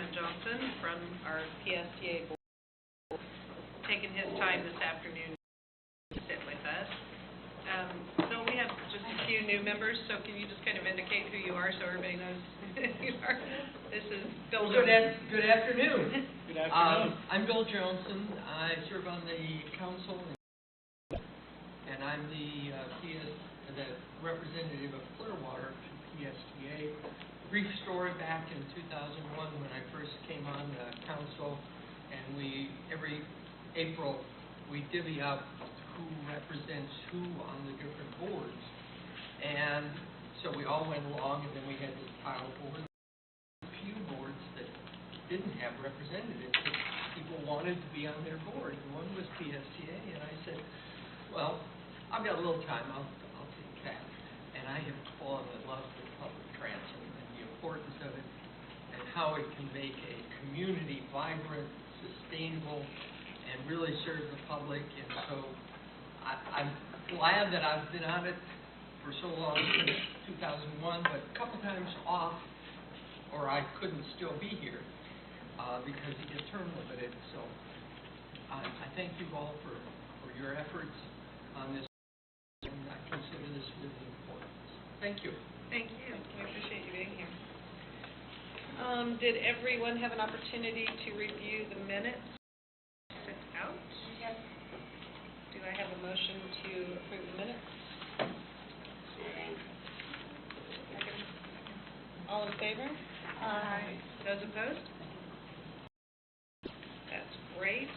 Chairman Johnson from our PSTA board, taking his time this afternoon to sit with us. So we have just a few new members, so can you just kind of indicate who you are so everybody knows who you are? This is Bill Johnson. Good afternoon. Good afternoon. I'm Bill Johnson. I serve on the council, and I'm the representative of Clearwater to PSTA. Brief story, back in 2001 when I first came on the council, and every April we divvy up who represents who on the different boards. And so we all went along, and then we had this pile of boards. A few boards that didn't have representatives, that people wanted to be on their board. And one was PSTA, and I said, well, I've got a little time, I'll take that. And I have fallen in love with public transit and the importance of it and how it can make a community vibrant, sustainable, and really serve the public. And so I'm glad that I've been on it for so long, since 2001, but a couple times off, or I couldn't still be here because you get term limited. So I thank you all for your efforts on this, and I consider this really important. Thank you. Thank you. We appreciate you being here. Did everyone have an opportunity to review the minutes sent out? Yes. Do I have a motion to approve the minutes? Second. All in favor? Aye. Those opposed? That's great.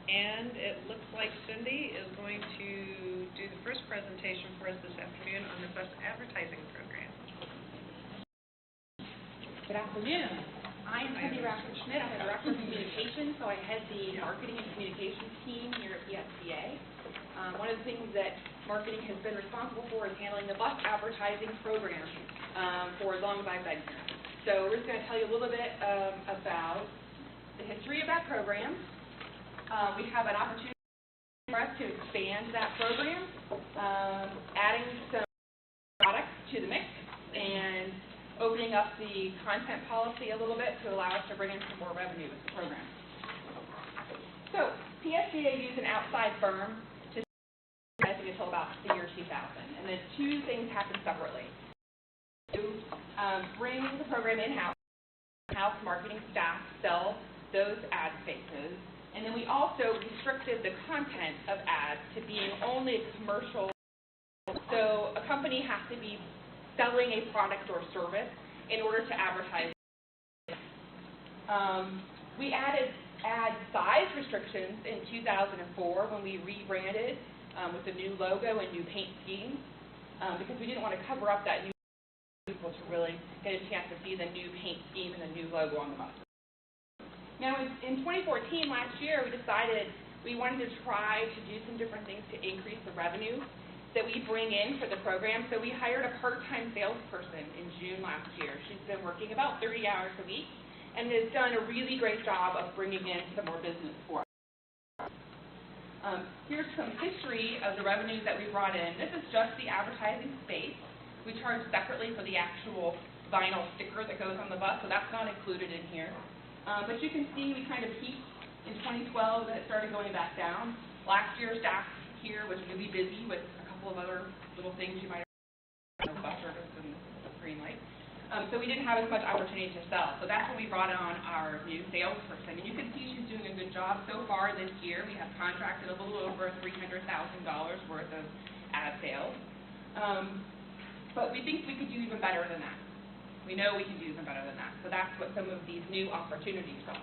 And it looks like Cindy is going to do the first presentation for us this afternoon on the bus advertising program. Good afternoon. I'm Cindy Rafford-Schmidt. I'm the Director of Communications, so I head the Marketing and Communications team here at PSTA. One of the things that marketing has been responsible for is handling the bus advertising program for as long as I've been here. So we're just going to tell you a little bit about the history of that program. We have an opportunity for us to expand that program, adding some products to the mix, and opening up the content policy a little bit to allow us to bring in some more revenue with the program. So PSTA used an outside firm to advertising until about the year 2000, and then two things happened separately. To bring the program in-house, in-house marketing staff sell those ad spaces, and then we also restricted the content of ads to being only commercial. So a company has to be selling a product or service in order to advertise. We added ad size restrictions in 2004 when we rebranded with the new logo and new paint scheme because we didn't want to cover up that new people to really get a chance to see the new paint scheme and the new logo on the bus. Now in 2014, last year, we decided we wanted to try to do some different things to increase the revenue that we bring in for the program. So we hired a part-time salesperson in June last year. She's been working about 30 hours a week and has done a really great job of bringing in some more business for us. Here's some history of the revenues that we brought in. This is just the advertising space. We charge separately for the actual vinyl sticker that goes on the bus, so that's not included in here. But you can see we kind of peaked in 2012 and it started going back down. Last year, staff here was really busy with a couple of other little things you might have, bus service and green light. So we didn't have as much opportunity to sell. So that's when we brought on our new salesperson. And you can see she's doing a good job so far this year. We have contracted a little over $300,000 worth of ad sales. But we think we could do even better than that. We know we can do even better than that. So that's what some of these new opportunities are.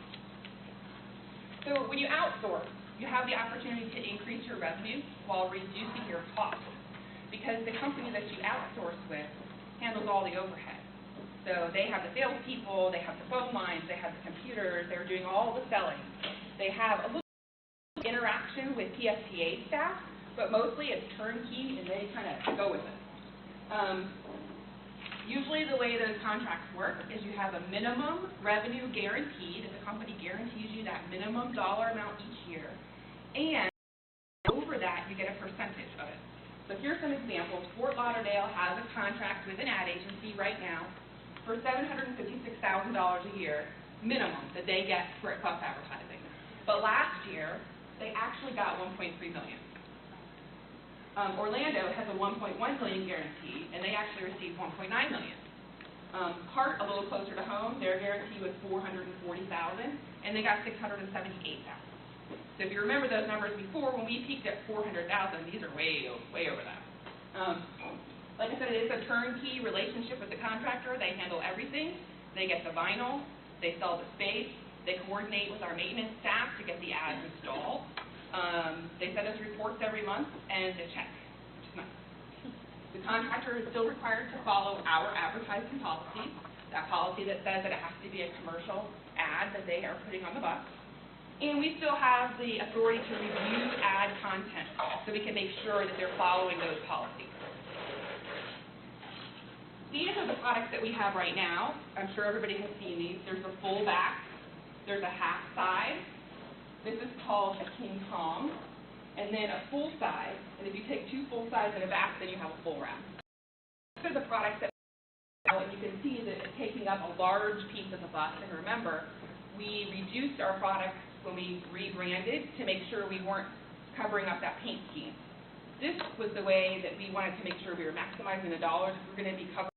So when you outsource, you have the opportunity to increase your revenue while reducing your costs, because the company that you outsource with handles all the overhead. So they have the salespeople, they have the phone lines, they have the computers, they're doing all the selling. They have a little interaction with PSTA staff, but mostly it's turnkey and they kind of go with it. Usually the way those contracts work is you have a minimum revenue guaranteed, and the company guarantees you that minimum dollar amount each year, and over that you get a percentage of it. So here's some examples. Fort Lauderdale has a contract with an ad agency right now for $756,000 a year minimum that they get for bus advertising. But last year, they actually got $1.3 million. Orlando has a $1.1 million guarantee, and they actually received $1.9 million. Hart, a little closer to home, their guarantee was $440,000, and they got $678,000. So if you remember those numbers before, when we peaked at $400,000, these are way over that. Like I said, it is a turnkey relationship with the contractor. They handle everything. They get the vinyl. They sell the space. They coordinate with our maintenance staff to get the ads installed. They send us reports every month and a check, which is nice. The contractor is still required to follow our advertising policy, that policy that says that it has to be a commercial ad that they are putting on the bus. And we still have the authority to review ad content so we can make sure that they're following those policies. These are the products that we have right now. I'm sure everybody has seen these. There's a full back. There's a half side. This is called a King Kong. And then a full size. And if you take two full sides and a back, then you have a full wrap. These are the products that you can see that it's taking up a large piece of the bus. And remember, we reduced our products when we rebranded to make sure we weren't covering up that paint scheme. This was the way that we wanted to make sure we were maximizing the dollars. If we're going to be covering,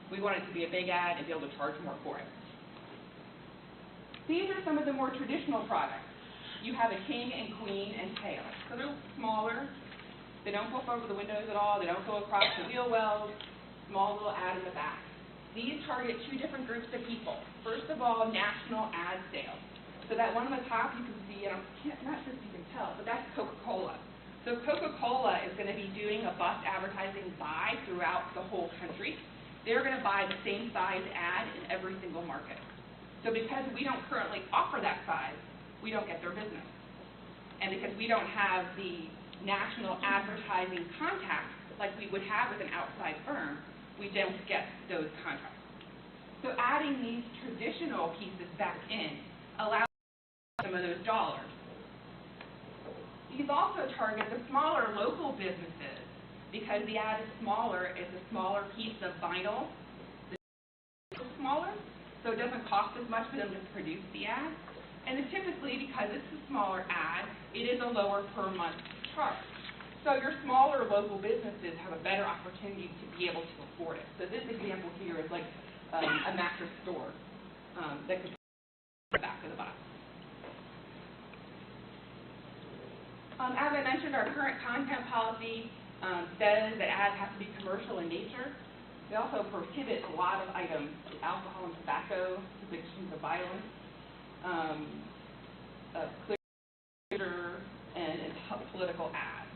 we want it to be a big ad and be able to charge more for it. These are some of the more traditional products. You have a king and queen and tail. So they're smaller. They don't go over the windows at all. They don't go across the wheel wells. Small little ad in the back. These target two different groups of people. First of all, national ad sales. So that one on the top you can see, and I'm not sure if you can tell, but that's Coca-Cola. So Coca-Cola is going to be doing a bus advertising buy throughout the whole country. They're going to buy the same size ad in every single market. So because we don't currently offer that size, we don't get their business. And because we don't have the national advertising contacts like we would have with an outside firm, we don't get those contracts. So adding these traditional pieces back in allows some of those dollars. These also target the smaller local businesses because the ad is smaller, it's a smaller piece of vinyl. It's smaller, so it doesn't cost as much for them to produce the ad. And then typically, because it's a smaller ad, it is a lower per month charge. So your smaller local businesses have a better opportunity to be able to afford it. So this example here is like a mattress store that could put the back of the box. As I mentioned, our current content policy says that ads have to be commercial in nature. We also prohibit a lot of items, alcohol and tobacco, depictions of violence, clear and political ads.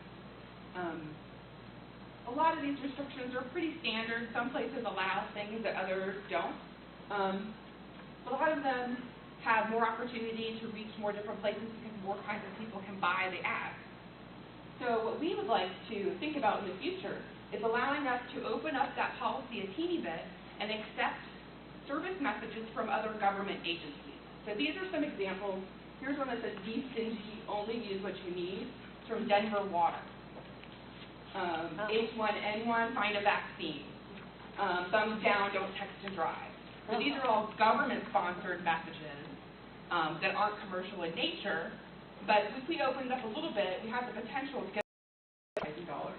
A lot of these restrictions are pretty standard. Some places allow things that others don't. But a lot of them have more opportunity to reach more different places because more kinds of people can buy the ads. So what we would like to think about in the future is allowing us to open up that policy a teeny bit and accept service messages from other government agencies. So these are some examples. Here's one that says, "Be stingy, only use what you need." It's from Denver Water. H1N1, find a vaccine. Thumbs down, don't text and drive. So these are all government-sponsored messages that aren't commercial in nature, but if we opened up a little bit, we have the potential to get dollars.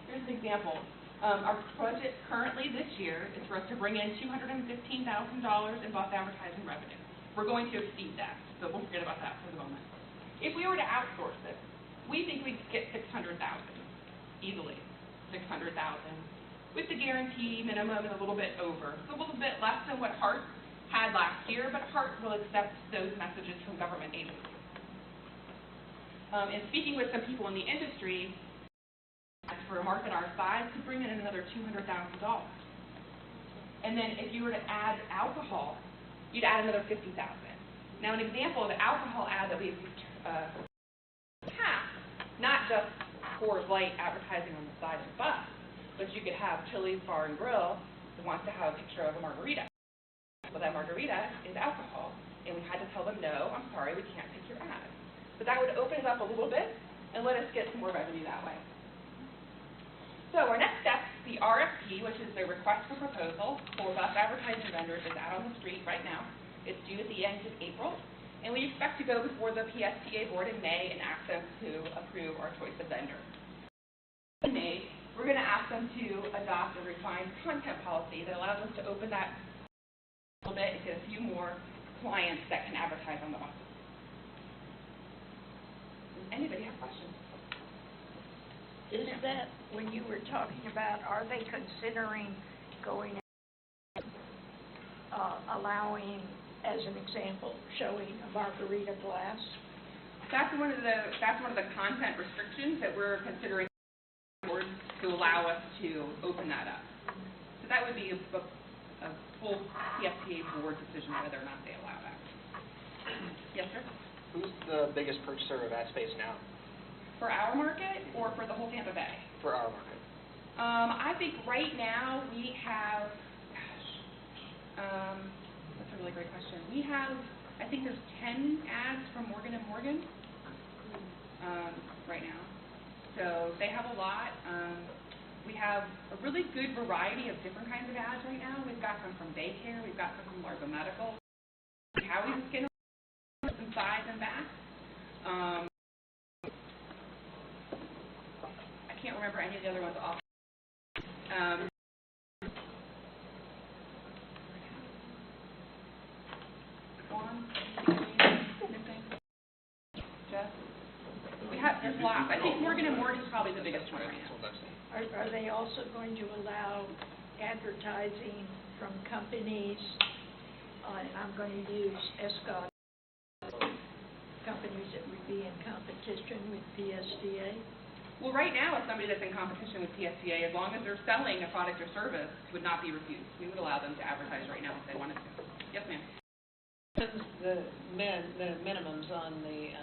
Here's an example. Our budget currently this year is for us to bring in $215,000 in bus advertising revenue. We're going to exceed that, so we'll forget about that for the moment. If we were to outsource it, we think we'd get $600,000 easily, $600,000 with the guarantee minimum and a little bit over. It's a little bit less than what Hart had last year, but Hart will accept those messages from government agencies. And speaking with some people in the industry, for a market our size, could bring in another $200,000. And then if you were to add alcohol, you'd add another $50,000. Now, an example of the alcohol ad that we've not just Coors Light advertising on the side of the bus, but you could have Chili's Bar and Grill that wants to have a picture of a margarita. Well, that margarita is alcohol, and we had to tell them, no, I'm sorry, we can't take your ad. But that would open it up a little bit and let us get some more revenue that way. So our next step, the RFP, which is the request for proposal for bus advertising vendors, is out on the street right now. It's due at the end of April, and we expect to go before the PSTA board in May and ask them to approve our choice of vendor. In May, we're going to ask them to adopt a refined content policy that allows us to open that a little bit and get a few more clients that can advertise on the buses. Does anybody have questions? Is that, when you were talking about, are they considering going, allowing, as an example, showing a margarita glass? That's one of the content restrictions that we're considering to allow us to open that up. So that would be a full PSTA board decision whether or not they allow that. Yes, sir? Who's the biggest purchaser of ad space now? For our market or for the whole Tampa Bay? For our market. I think right now we have, that's a really great question. We have, I think there's 10 ads from Morgan & Morgan right now. So they have a lot. We have a really good variety of different kinds of ads right now. We've got some from daycare. We've got some from Largo Medical. Howie's Skin, some sides and backs. I can't remember any of the other ones off. There's lots. I think Morgan & Morgan is probably the biggest one right now. Are they also going to allow advertising from companies, and I'm going to use ESCOT, companies that would be in competition with PSTA? Well, right now, if somebody that's in competition with PSTA, as long as they're selling a product or service, would not be refused. We would allow them to advertise right now if they wanted to. Yes, ma'am. The minimums on the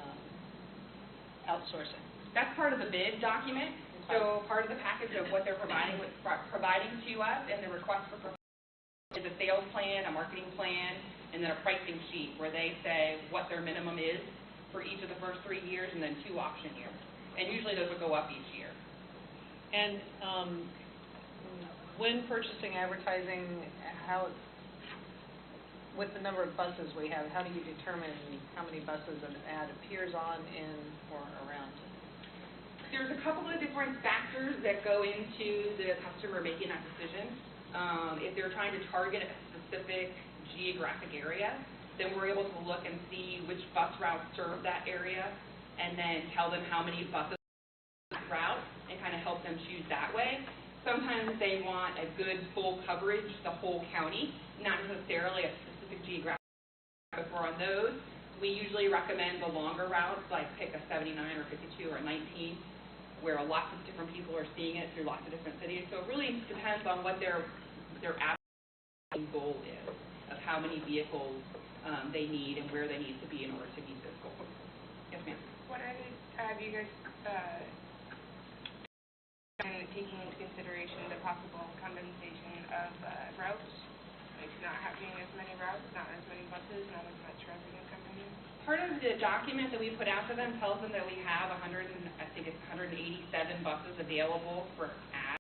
outsourcing. That's part of the bid document. Okay. So part of the package of what they're providing to us and the request for proposal is a sales plan, a marketing plan, and then a pricing sheet where they say what their minimum is for each of the first 3 years and then 2 option years. And usually those will go up each year. And when purchasing advertising, how, with the number of buses we have, how do you determine how many buses an ad appears on, in, or around? There's a couple of different factors that go into the customer making that decision. If they're trying to target a specific geographic area, then we're able to look and see which bus routes serve that area, and then tell them how many buses on that route, and kind of help them choose that way. Sometimes they want a good full coverage, the whole county, not necessarily a specific geographic. If we're on those, we usually recommend the longer routes, like pick a 79 or 52 or a 19, where lots of different people are seeing it through lots of different cities. So it really depends on what their advertising goal is, of how many vehicles they need and where they need to be in order to meet this goal. Yes, ma'am. What have you guys taking into consideration the possible condensation of routes, like not having as many routes, not as many buses, not as much revenue coming in? Part of the document that we put out to them tells them that we have 187 buses available for ads.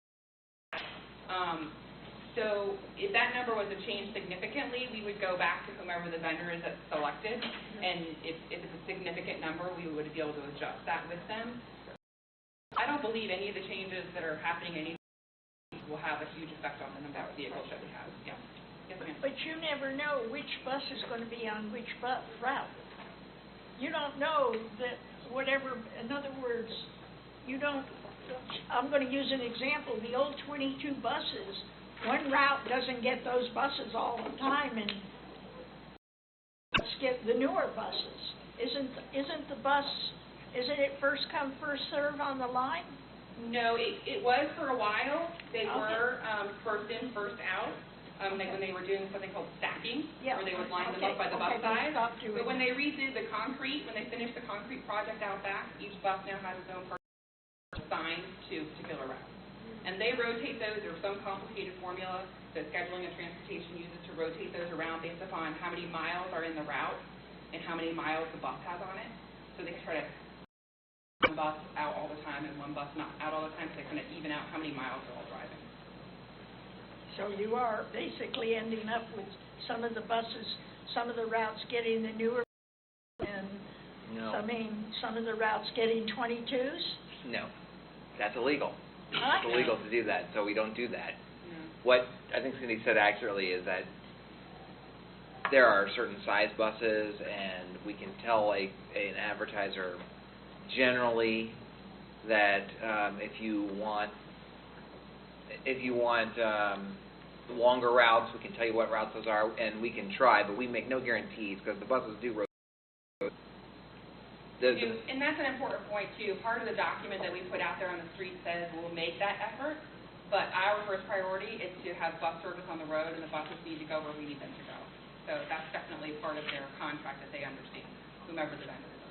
So if that number was to change significantly, we would go back to whomever the vendor is that's selected, and if it's a significant number, we would be able to adjust that with them. I don't believe any of the changes that are happening will have a huge effect on the number of vehicles that we have. Yeah. Yes, ma'am. But you never know which bus is going to be on which route. You don't know that whatever, in other words, you don't, I'm going to use an example, the old 22 buses, one route doesn't get those buses all the time, and let's get the newer buses. Isn't it first come, first serve on the line? No, it was for a while. They Okay. were first in, first out. Like when they were doing something called stacking, Yeah. where they would line them Okay, up by the bus okay, they size. stopped doing But when that. they redid the concrete, when they finished the concrete project out back, each bus now has its own assigned to a particular route. And they rotate those. There's some complicated formula that scheduling and transportation uses to rotate those around based upon how many miles are in the route and how many miles the bus has on it. So they try to one bus out all the time and one bus not out all the time, so they kind of even out how many miles they're all driving. So you are basically ending up with some of the buses, some of the routes getting the newer, and No, some of the routes getting 22s? no, that's illegal. Huh? It's illegal to do that, so we don't do that. Yeah. What I think Cindy said accurately is that there are certain size buses, and we can tell an advertiser generally that if you want longer routes, we can tell you what routes those are, and we can try, but we make no guarantees because the buses do rotate. And that's an important point, too. Part of the document that we put out there on the street says we'll make that effort, but our first priority is to have bus service on the road, and the buses need to go where we need them to go. So that's definitely part of their contract that they understand, whomever the vendor is.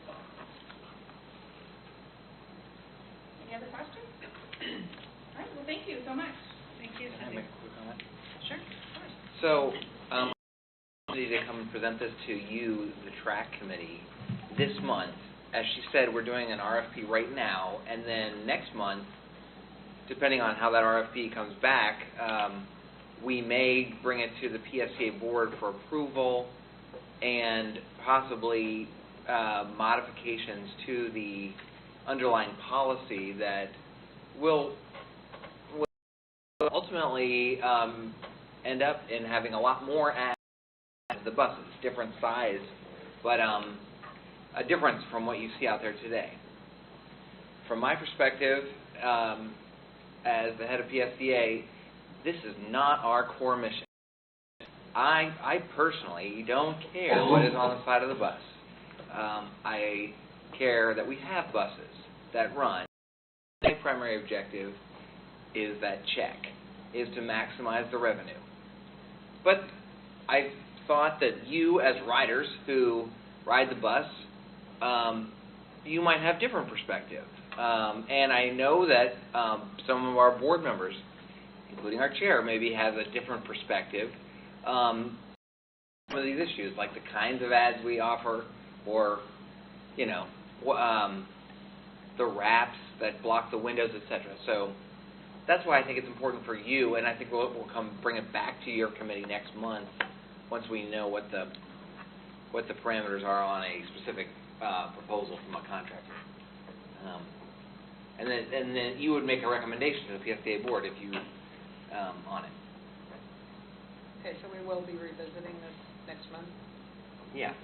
Any other questions? All right, well, thank you so much. Thank you, Can I Cindy. make a quick comment? Sure, of course. So, I need to come and present this to you, the track committee, this month. As she said, we're doing an RFP right now, and then next month, depending on how that RFP comes back, we may bring it to the PSTA board for approval and possibly modifications to the underlying policy that will ultimately end up in having a lot more ads the buses, different size, but a difference from what you see out there today. From my perspective, as the head of PSDA, this is not our core mission. I personally don't care what is on the side of the bus. I care that we have buses that run. My primary objective is that check, is to maximize the revenue. But I thought that you, as riders who ride the bus, you might have different perspective. And I know that some of our board members, including our chair, maybe have a different perspective. Some of these issues, like the kinds of ads we offer, or, you know, the wraps that block the windows, etc. So that's why I think it's important for you, and I think we'll come bring it back to your committee next month once we know what the parameters are on a specific proposal from a contractor. And then you would make a recommendation to the PSTA board if you on it. Okay, so we will be revisiting this next month? Yeah.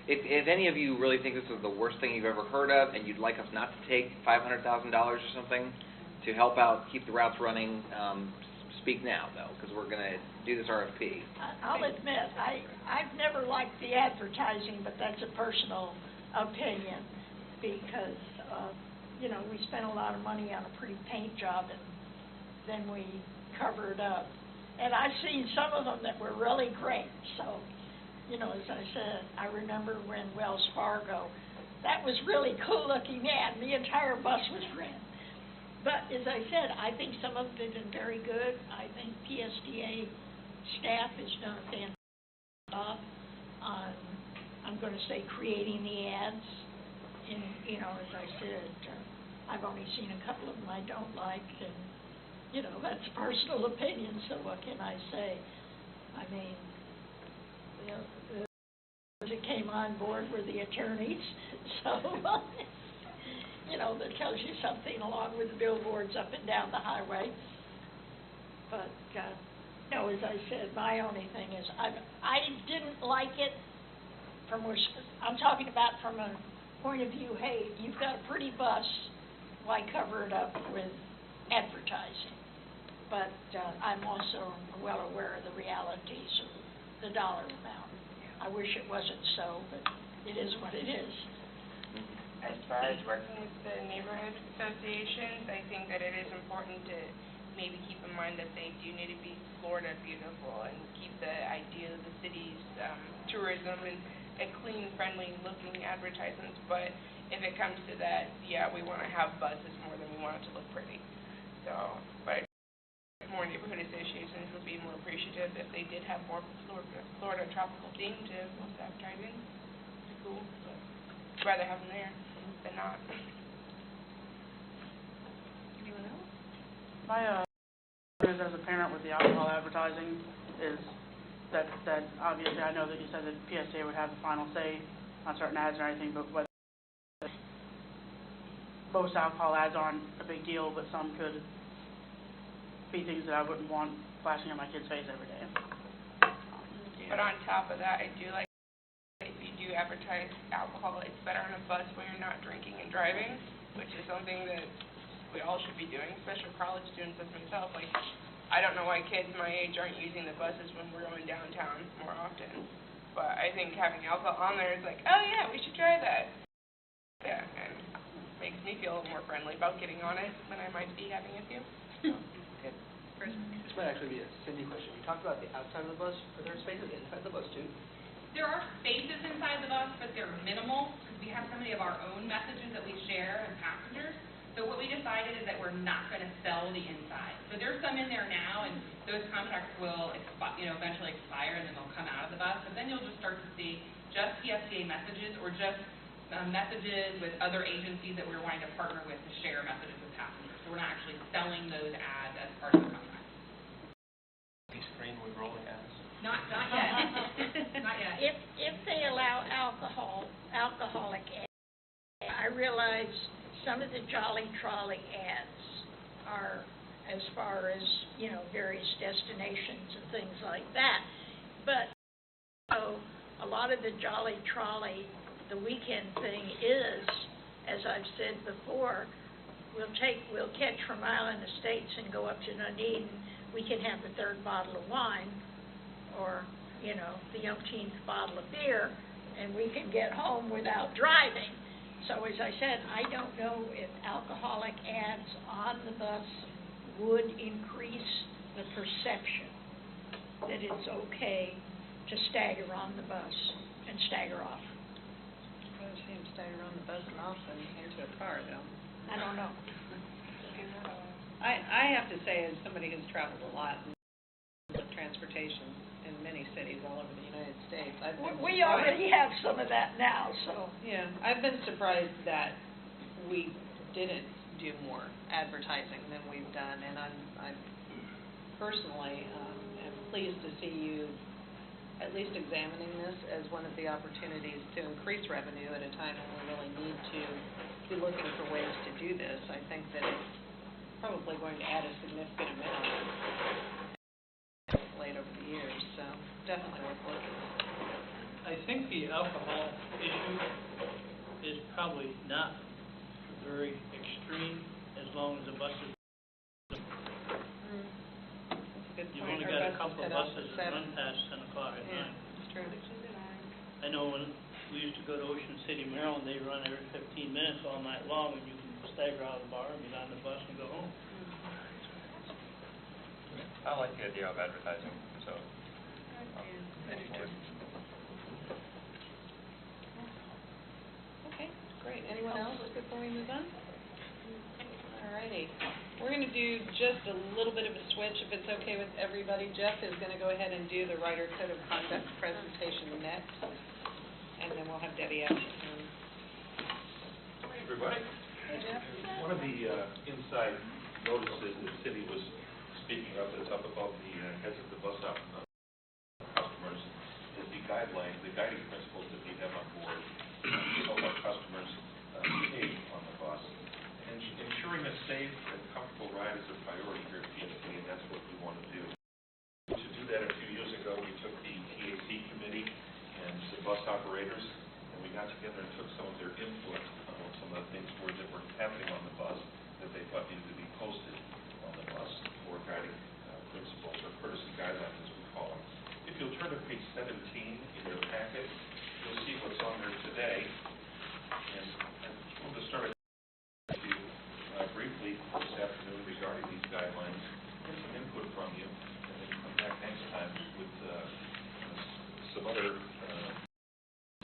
If any of you really think this is the worst thing you've ever heard of, and you'd like us not to take $500,000 or something to help out keep the routes running, speak now, though, because we're going to do this RFP. I'll admit, I've never liked the advertising, but that's a personal opinion, because, you know, we spent a lot of money on a pretty paint job, and then we cover it up. And I've seen some of them that were really great, so, you know, as I said, I remember when Wells Fargo, that was really cool-looking ad, and the entire bus was red. But as I said, I think some of them have been very good. I think PSTA staff has done a fantastic job on, I'm going to say, creating the ads. And, you know, as I said, I've only seen a couple of them I don't like, and, you know, that's personal opinion, so what can I say? I mean, you know, that came on board were the attorneys, so, you know, that tells you something along with the billboards up and down the highway. But, you know, as I said, my only thing is, I didn't like it from where, I'm talking about from a point of view, hey, you've got a pretty bus, why cover it up with advertising? But I'm also well aware of the realities of the dollar amount. I wish it wasn't so, but it is what it is. As far as working with the neighborhood associations, I think that it is important to maybe keep in mind that they do need to be Florida beautiful and keep the idea of the city's tourism and clean, friendly looking advertisements. But if it comes to that, yeah, we want to have buses more than we want it to look pretty. So, but more neighborhood associations would be more appreciative if they did have more Florida tropical theme to most advertising. It'd be cool, but I'd rather have them there than not. Anyone else? My experience as a parent with the alcohol advertising is that obviously I know that you said that PSTA would have the final say on certain ads and everything, but whether most alcohol ads aren't a big deal, but some could be things that I wouldn't want flashing in my kid's face every day. But on top of that, I do like if you do advertise alcohol, it's better on a bus when you're not drinking and driving, which is something that we all should be doing, especially college students as myself. Like, I don't know why kids my age aren't using the buses when we're going downtown more often. But I think having alcohol on there is like, oh yeah, we should try that. Yeah, and makes me feel a little more friendly about getting on it when I might be having a few. Good. Chris? This might actually be a Cindy question. You talked about the outside of the bus. Are there spaces inside the bus too? There are spaces inside the bus, but they're minimal, because we have so many of our own messages that we share as passengers. So what we decided is that we're not going to sell the inside. So there's some in there now, and those contracts will eventually expire, and then they'll come out of the bus. But then you'll just start to see just PSTA messages or just messages with other agencies that we're wanting to partner with to share messages with passengers. So we're not actually selling those ads as part of the contract. Screen with rolling ads. Not yet. Not yet. If they allow alcoholic ads, I realize some of the Jolly Trolley ads are as far as, various destinations and things like that. But, a lot of the Jolly Trolley, the weekend thing is, as I've said before, we'll catch from Island Estates and go up to Dunedin. We can have the third bottle of wine or, the umpteenth bottle of beer, and we can get home without driving. So as I said, I don't know if alcoholic ads on the bus would increase the perception that it's okay to stagger on the bus and stagger off. I've seen them stagger on the bus and off and into a car, though. I don't know. I have to say, as somebody who's traveled a lot in transportation in many cities all over the United States, I've been We surprised. already have some of that now, so. Yeah, I've been surprised that we didn't do more advertising than we've done, and I'm personally am pleased to see you at least examining this as one of the opportunities to increase revenue at a time when we really need to be looking for ways to do this. I think that it's probably going to add a significant amount late over the years, so definitely worth looking at. I think the alcohol issue is probably not very extreme as long as the buses. That's a good You've point. only Our got a buses couple of cut off buses at that 7. run past 10 o'clock at Yeah, night. it's true. I know when we used to go to Ocean City, Maryland, they run every 15 minutes all night long, and you can stagger out of the bar and get on the bus and go home. I like the idea of advertising, so. Okay, great. Anyone else before we move on? All righty. We're going to do just a little bit of a switch, if it's okay with everybody. Jeff is going to go ahead and do the Ryder Code of Conduct presentation next, and then we'll have Debbie out. Hi, everybody. Hey, Jeff. One of the inside notices the city was speaking of that's up above the heads of the bus stop customers is the guidelines, the guiding principles that we have on board to help our customers behave on the bus. And ensuring a safe and comfortable ride is a priority here at PSTA, and that's what we want to do. To do that, a few years ago, we took the TAC committee and the bus operators, and we got together and took some of their input on what some of the things were that were happening on the bus that they thought needed to be posted on the bus for guiding principles or courtesy guidelines, as we call them. If you'll turn to page 17 in your packet, you'll see what's on there today. And I want to start briefly this afternoon regarding these guidelines, get some input from you, and then come back next time with some other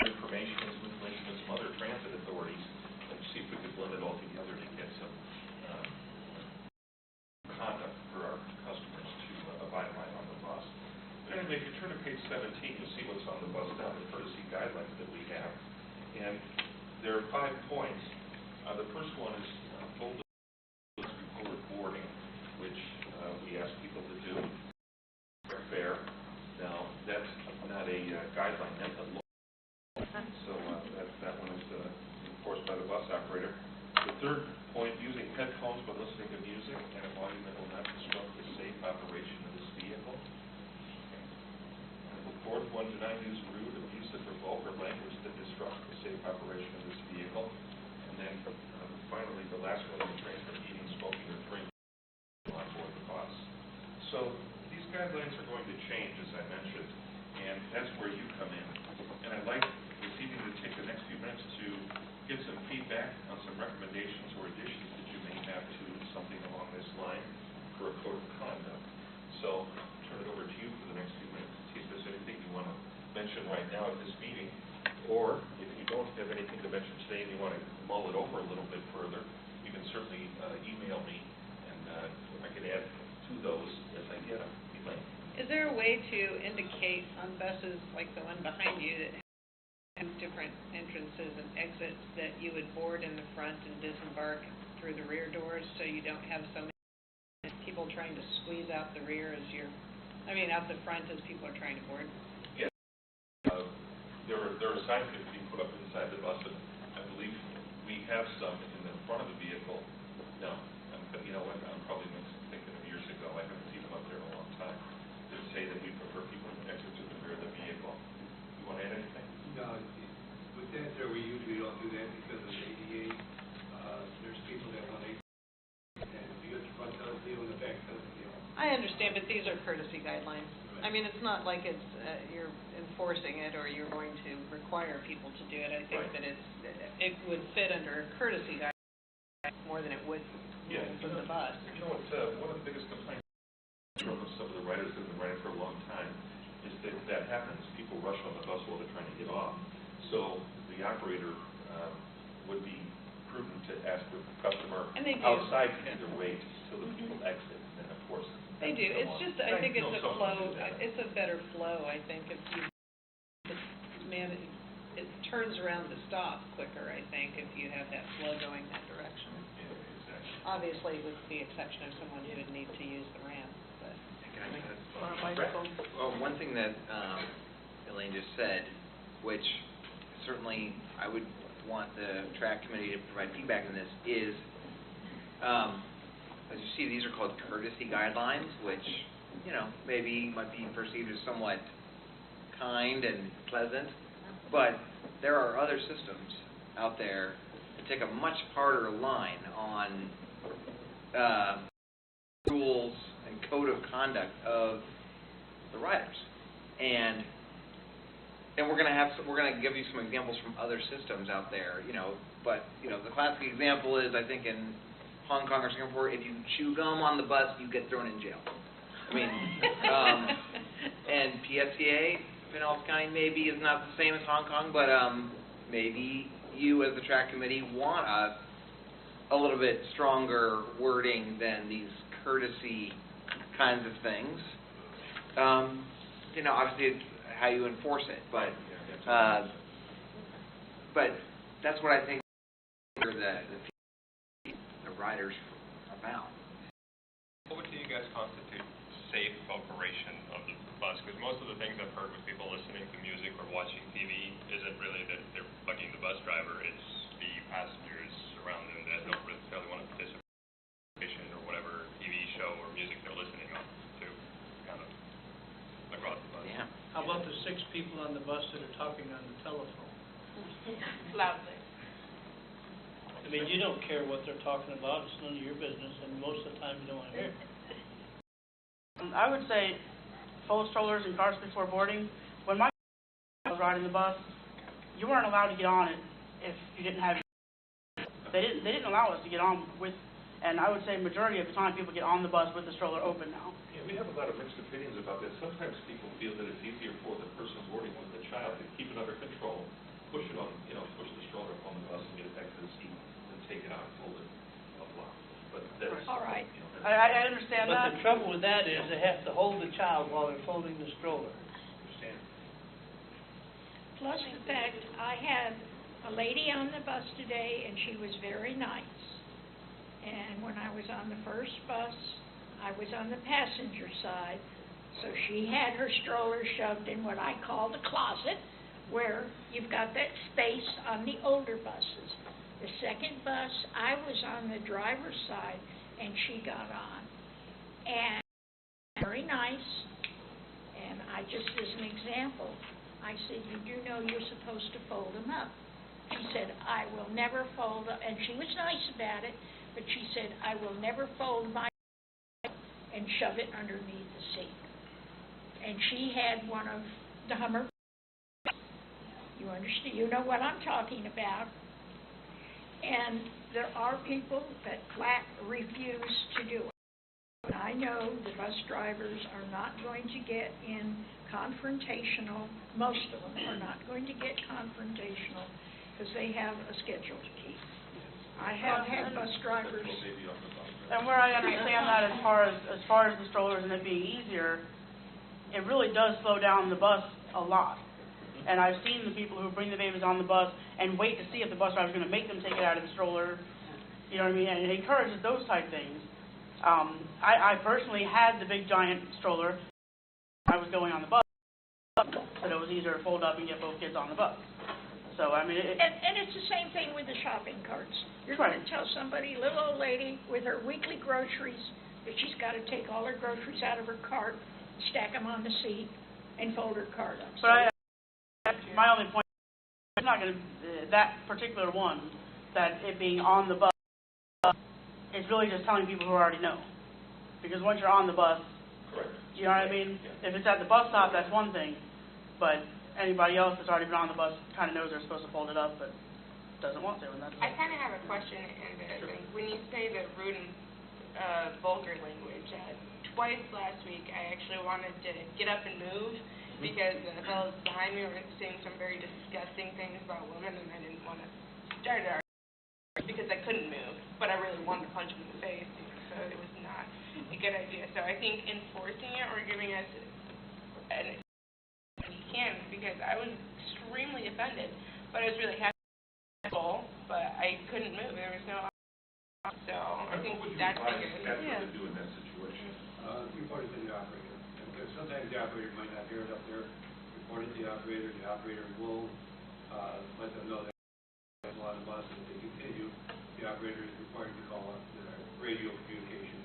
information with some other transit authorities, and see if we could blend it all together to get some conduct for our customers to abide by on the bus. But anyway, if you turn to page 17, you'll see what's on the bus now, the courtesy guidelines that we have. And there are 5 points. The first one is bolded before which we ask people to do. Fair. Now, that's not a guideline, that's a law. So that one is enforced by the bus operator. The third point, using headphones when listening to music at a volume that will not disrupt the safe operation of this vehicle. And the fourth one, do not use rude, abusive, or vulgar language that disrupts the safe operation of this vehicle. And then finally, the last one, refrain from eating, smoking, or drinking on board the bus. So these guidelines are going to change, as I mentioned, and that's where you come in. And I'd like this evening to take the next few minutes to give some feedback on some recommendations or additions that you may have to something along this line for a code of conduct. So I'll turn it over to you for the next few minutes to see if there's anything you want to mention right now at this meeting, or if you don't have anything to mention today and you want to mull it over a little bit further, you can certainly email me, and I can add to those as I get them. Is there a way to indicate on buses like the one behind you that have different entrances and exits that you would board in the front and disembark through the rear doors so you don't have so many people trying to squeeze out the rear as out the front as people are trying to board? Yes. There are signs that are being put up inside the bus, and I believe we have some in the front of the vehicle. No, you know what, I'm probably thinking of years ago. I haven't seen them up there in a long time. That say that we prefer people to exit to the rear of the vehicle. You want to add anything? No, with that there, we usually don't do that because of ADA. There's people that want to, and because the front does deal and the back doesn't deal. I understand, but these are courtesy guidelines. I mean, it's not like it's you're enforcing it or you're going to require people to do it. I think that it would fit under a courtesy guideline more than it would for the bus. You know what, one of the biggest complaints from some of the riders that have been riding for a long time is that happens. People rush on the bus while they're trying to get off. So the operator would be prudent to ask the customer outside to either wait till the people exit, and then of course. They do. It's just, I think it's a flow, it's a better flow, I think, if you, it turns around the stop quicker, I think, if you have that flow going that direction. Yeah, exactly. Obviously, with the exception of someone who would need to use the ramp, but. Or a bicycle. Well, one thing that Elaine just said, which certainly I would want the track committee to provide feedback on this, is as you see, these are called courtesy guidelines, which, maybe might be perceived as somewhat kind and pleasant, but there are other systems out there that take a much harder line on rules and code of conduct of the riders. And we're going to give you some examples from other systems out there, but the classic example is, I think, in Hong Kong or Singapore, if you chew gum on the bus, you get thrown in jail. I mean, and PSCA, Pinellas County maybe is not the same as Hong Kong, but maybe you as the track committee want a little bit stronger wording than these courtesy kinds of things. Obviously it's how you enforce it, but that's what I think the riders are about. What would you guys constitute safe operation of the bus? Because most of the things I've heard with people listening to music or watching TV isn't really that they're bugging the bus driver, it's the passengers around them that don't necessarily want to participate or whatever TV show or music they're listening on to, kind of across the bus. Yeah. How about the 6 people on the bus that are talking on the telephone? Loudly. I mean, you don't care what they're talking about, it's none of your business, and most of the time you don't want to hear it. I would say full strollers and cars before boarding. When my was riding the bus, you weren't allowed to get on it if you didn't have. They didn't allow us to get on with, and I would say majority of the time people get on the bus with the stroller open now. Yeah, we have a lot of mixed opinions about this. Sometimes people feel that it's easier for the person boarding with the child to keep it under control, push it on, push the stroller up on the bus and get it back to the seat, and take it out and hold it up lock. But that's All right. I understand that. But the trouble with that is they have to hold the child while they're folding the stroller. Understand? Plus the fact, I had a lady on the bus today, and she was very nice. And when I was on the first bus I was on the passenger side, so she had her stroller shoved in what I call the closet, where you've got that space on the older buses. The second bus, I was on the driver's side, and she got on. And very nice, and I just, as an example, I said, you do know you're supposed to fold them up. She said, I will never fold up, and she was nice about it, but she said, I will never fold my and shove it underneath the seat. And she had one of the Hummer. You understand, you know what I'm talking about. And there are people that flat refuse to do it. And I know the bus drivers are not going to get in confrontational, most of them are not going to get confrontational because they have a schedule to keep. I have had bus drivers. And where I understand that as far as the strollers and it being easier, it really does slow down the bus a lot. And I've seen the people who bring the babies on the bus and wait to see if the bus driver's going to make them take it out of the stroller. You know what I mean? And it encourages those type things. I personally had the big giant stroller. I was going on the bus, so it was easier to fold up and get both kids on the bus. So, I mean, And it's the same thing with the shopping carts. You're going to tell somebody, little old lady with her weekly groceries, that she's got to take all her groceries out of her cart, stack them on the seat, and fold her cart up. But my only point, I'm not going to, that particular one, that it being on the bus, is really just telling people who already know. Because once you're on the bus, Correct. you know what I mean? If it's at the bus stop, that's one thing, but anybody else that's already been on the bus kind of knows they're supposed to fold it up, but doesn't want to, and that's... I kind of have a question, and when you say the rude and vulgar language, twice last week I actually wanted to get up and move because the fellows behind me were saying some very disgusting things about women, and I didn't want to start it because I couldn't move, but I really wanted to punch him in the face, so it was not a good idea. So I think enforcing it or giving us an can, because I was extremely offended, but I was really happy, but I couldn't move. There was no option. So I think that's a good What would you advise Bethel to do in that situation? Report it to the operator. Because sometimes the operator might not hear it up there. Report it to the operator will let them know that there's a lot of bus, and if they continue, the operator is required to call up the radio communication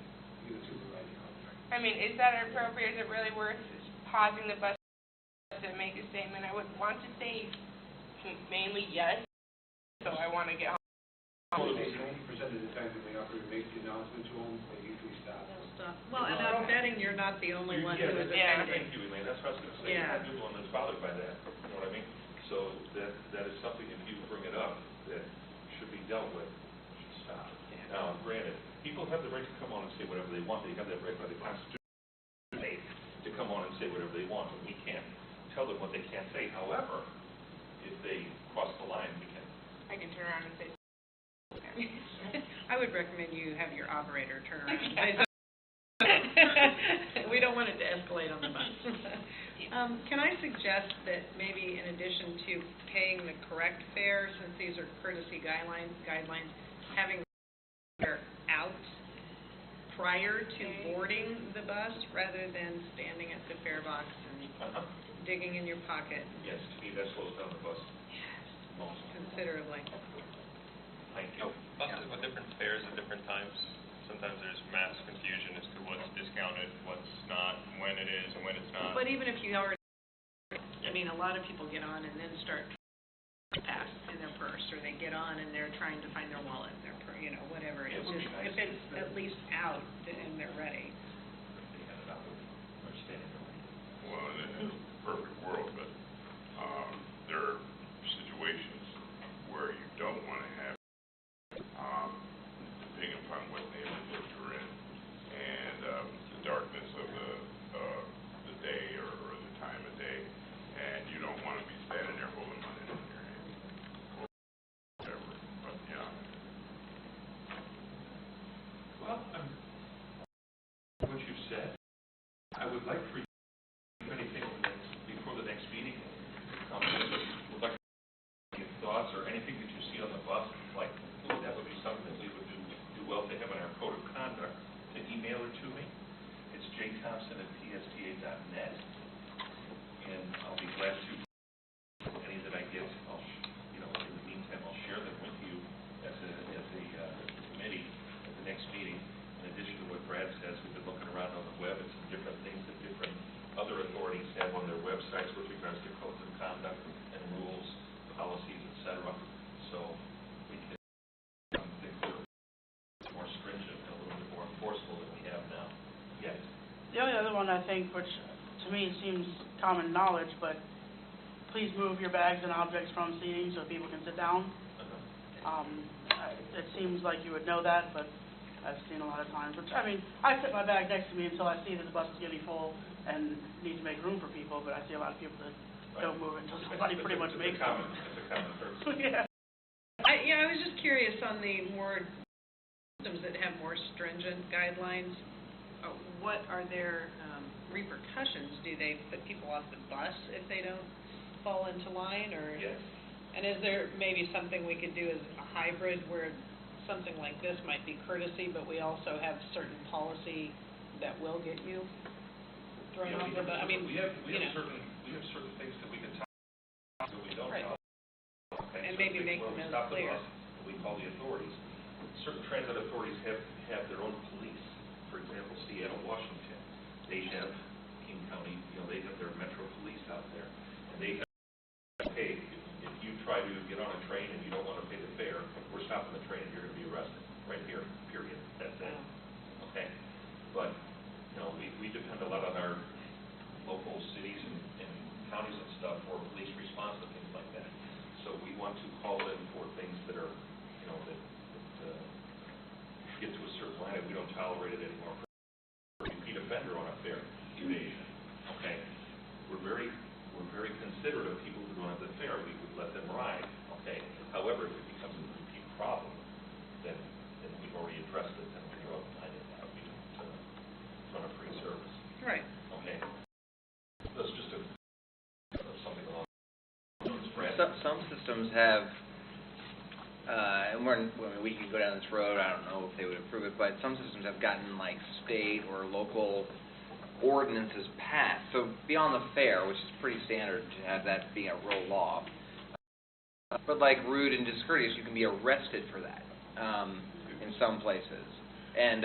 to the supervisor out there. I mean, is that appropriate? Is it really worth pausing the bus to make a statement? I would want to say mainly yes, so I want to get home. 90% of the time when the operator makes the announcement to them, they usually stop. Well, and I'm betting you're not the only one who is Yeah, offended. thank you, Elaine, that's what I was going to say. Yeah. You're the one that's bothered by that, you know what I mean? So that is something, if you bring it up, that should be dealt with, should stop. Now, granted, people have the right to come on and say whatever they want, they have that right by the Constitution to come on and say whatever they want, but we can't tell them what they can't say. However, if they cross the line, we can. I can turn around and say. I would recommend you have your operator turn around. We don't want it to escalate on the bus. Can I suggest that maybe in addition to paying the correct fare, since these are courtesy guidelines, having the fare out prior to boarding the bus rather than standing at the fare box and digging in your pocket? Yes, to me, that slows down the bus. Most. Considerably. Thank you. Buses with different fares at different times. Sometimes there's mass confusion as to what's discounted, what's not, when it is and when it's not. But even if you already, I mean, a lot of people get on and then start pass in their purse, or they get on and they're trying to find their wallet, their you know, whatever. It's just, if it's at least out and they're ready. Well, in a perfect world, but there are situations where you don't want to have, depending upon what neighborhood you're in, and the darkness of the day or the time of day, and you don't want to be standing there holding money in your hand, or whatever. But yeah. Well, what you've said, I would like for you, if anything, before I think, which to me seems common knowledge, but please move your bags and objects from seating so people can sit down. It seems like you would know that, but I've seen a lot of times, which, I mean, I sit my bag next to me until I see that the bus is getting full and need to make room for people, but I see a lot of people that don't move until somebody pretty much makes them. It's a common occurrence. Yeah. I was just curious on the more systems that have more stringent guidelines. What are their repercussions? Do they put people off the bus if they don't fall into line, or? Yes. And is there maybe something we could do as a hybrid where something like this might be courtesy, but we also have certain policy that will get you thrown off the bus? I mean, we have you know. certain things that we can talk about that we don't Right. talk about. Okay? And Certain maybe things make when we them stop the clear. bus, that we call the authorities. Certain transit authorities have their own police. For example, Seattle, Washington, they have King County, they have their metro police out there, and they have, hey, if you try to get on a train and you don't want to pay the fare, we're stopping the train and you're going to be arrested right here, period. That's it. Okay? But, we depend a lot on our local cities and counties and stuff for police response to things like that. So we want to call in for things that are, that get to a certain line, and we don't tolerate it anymore. Repeat offender on a fare evasion. Okay? We're very considerate of people who don't have the fare. We would let them ride. Okay? However, if it becomes a repeat problem, then we've already addressed it, and we draw the line at that. We don't run a free service. Right. Okay? That's just something along those lines. Some systems have, and we can go down this road, I don't know if they would approve it, but some systems have gotten like state or local ordinances passed. So beyond the fare, which is pretty standard to have that being a real law, but like rude and discourteous, you can be arrested for that in some places. And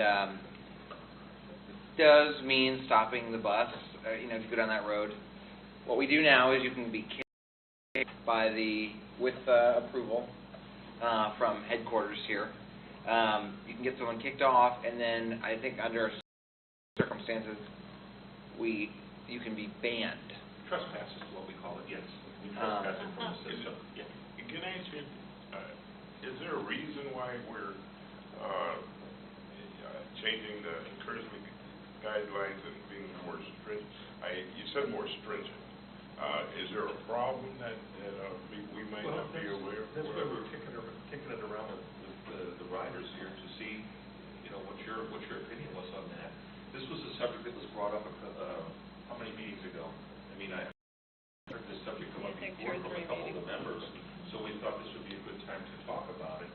does mean stopping the bus, if you go down that road. What we do now is you can be kicked with approval from headquarters here. You can get someone kicked off, and then I think under circumstances, you can be banned. Trespass is what we call it, yes. We trespass from the system. Yeah. Can I ask you, is there a reason why we're changing the encouragement guidelines and being more stringent? You said more stringent. Is there a problem that we might not be aware of? That's why we're kicking it around with the riders here to see, what your opinion was on that. This was a subject that was brought up how many meetings ago? I mean, I heard this subject come up before from a couple of the members, so we thought this would be a good time to talk about it.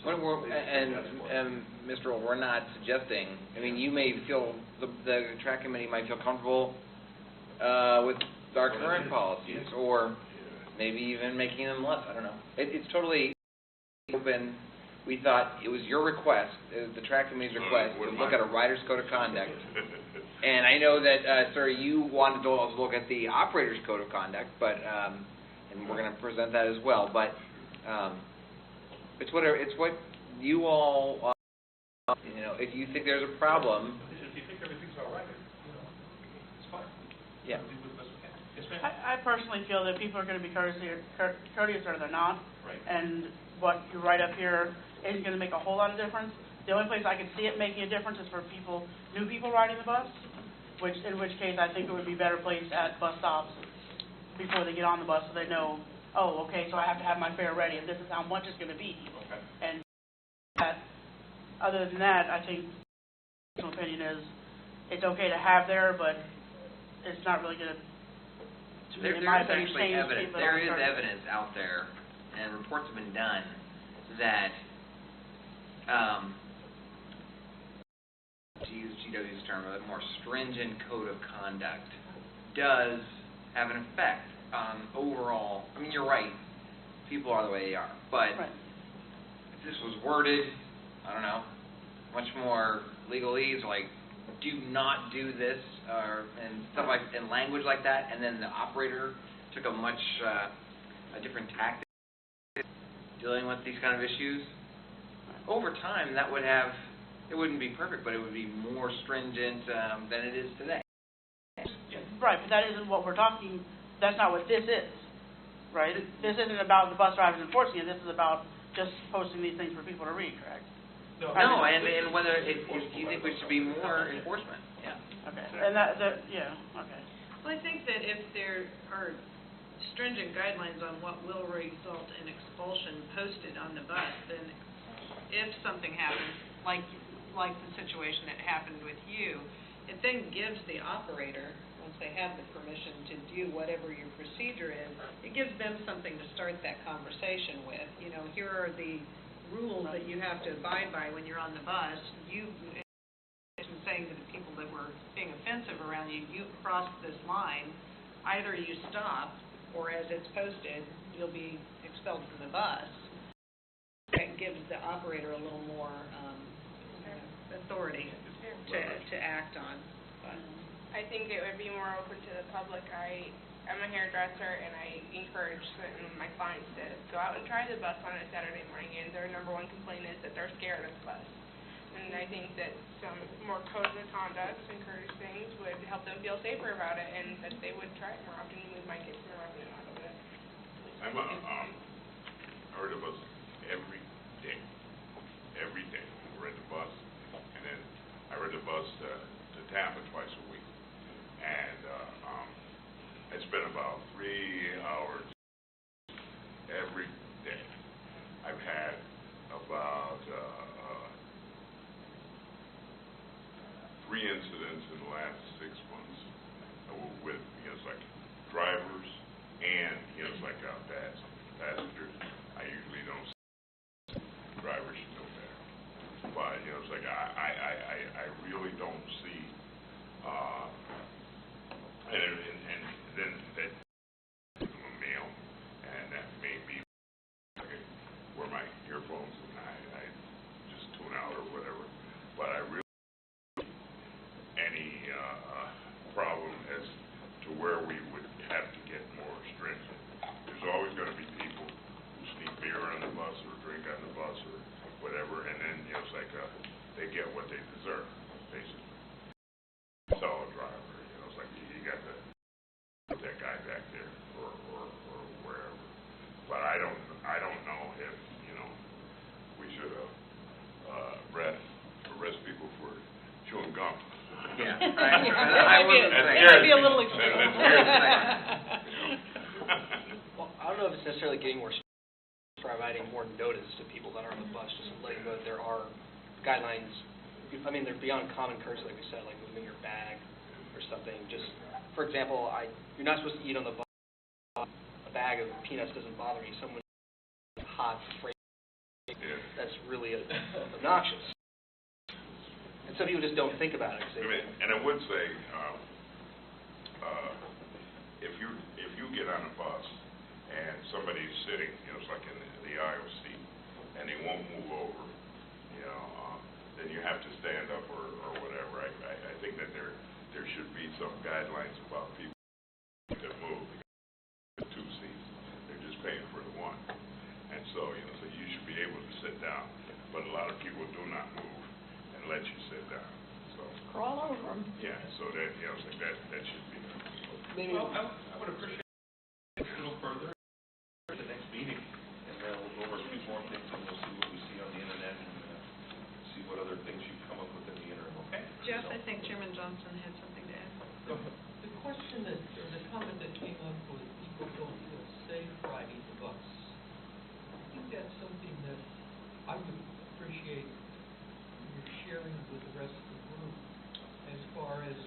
And Mr. Earl, we're not suggesting, you may feel, the track committee might feel comfortable with our current policies, or maybe even making them less, I don't know. It's totally open. We thought it was your request, the track committee's request, to look at a rider's code of conduct. And I know that, sir, you wanted to also look at the operator's code of conduct, but, and we're going to present that as well, but it's what you all, if you think there's a problem. If you think everything's all right, it's fine. Yeah. I personally feel that people are going to be courteous or they're not. Right. And what you write up here isn't going to make a whole lot of difference. The only place I can see it making a difference is for new people riding the bus, in which case I think it would be better placed at bus stops before they get on the bus so they know, oh, okay, so I have to have my fare ready and this is how much it's going to be. Okay. And other than that, I think my personal opinion is it's okay to have there, but it's not really going to, in my opinion, change people. There is evidence out there, and reports have been done, that to use GW's term, a more stringent code of conduct does have an effect on overall, you're right, people are the way they are, but if this was worded, I don't know, much more legalese, like, do not do this, and stuff like, in language like that, and then the operator took a different tactic dealing with these kind of issues, over time, that would have It wouldn't be perfect, but it would be more stringent than it is today. Right, but that isn't what we're talking, that's not what this is, right? This isn't about the bus drivers enforcing it, this is about just posting these things for people to read, correct? No, and whether, if you think we should be more enforcement, yeah. Okay, and okay. Well, I think that if there are stringent guidelines on what will result in expulsion posted on the bus, then if something happens, like the situation that happened with you, it then gives the operator, once they have the permission to do whatever your procedure is, it gives them something to start that conversation with. You know, here are the rules that you have to abide by when you're on the bus. You, saying to the people that were being offensive around you, you crossed this line, either you stop, or as it's posted, you'll be expelled from the bus. It gives the operator a little more authority to act on. But I think it would be more open to the public. I'm a hairdresser, and I encourage my clients to go out and try the bus on a Saturday morning, and their number one complaint is that they're scared of the bus. And I think that some more codes of conduct, encourage things, would help them feel safer about it, and that they would try it more often, and we might get some revenue out of it. I ride the bus every day. Every day. I ride the bus, and then I ride the bus to Tampa twice a week. And I spend about 3 hours every day. I've had about 3 incidents in the last 6 months with, like drivers and, like passengers. I usually don't see drivers should know better. But, it's like I really don't see, and then that a mail, and that may be, okay, wear my earphones and I just tune out or whatever. But I really any problem as to where we would have to get more stringent. There's always going to be people who sneak beer on the bus or drink on the bus or whatever, and then it's like they get what they deserve, basically. Solid driver, it's like you got to put that guy back there or wherever. But I don't know if we should arrest people for chewing gum. Yeah, I would say. It might be a little extreme. Well, I don't know if it's necessarily getting more providing more notice to people that are on the bus, just letting them know that there are guidelines. I mean, they're beyond common courtesy, like we said, like moving your bag or something. Just, for example, you're not supposed to eat on the bus. A bag of peanuts doesn't bother me. Someone hot, that's really obnoxious. And some people just don't think about it. And I would say, if you get on a bus and somebody's sitting, it's like in the aisle seat, and they won't move over, then you have to stand up or whatever. I think that there should be some guidelines about people that move. The 2 seats, they're just paying for the 1, and so so you should be able to sit down. But a lot of people do not move and let you sit down. So Crawl over them. yeah, so that that should be done. Maybe. Well, I would appreciate it a little further at the next meeting, and we'll go over a few more things, and we'll see what we see on the internet, and see what other things you've come up with in the interim, okay? Jeff, I think Chairman Johnson had something to add. The question or the comment that came up was people don't feel safe riding the bus. I think that's something that I would appreciate your sharing with the rest of the group as far as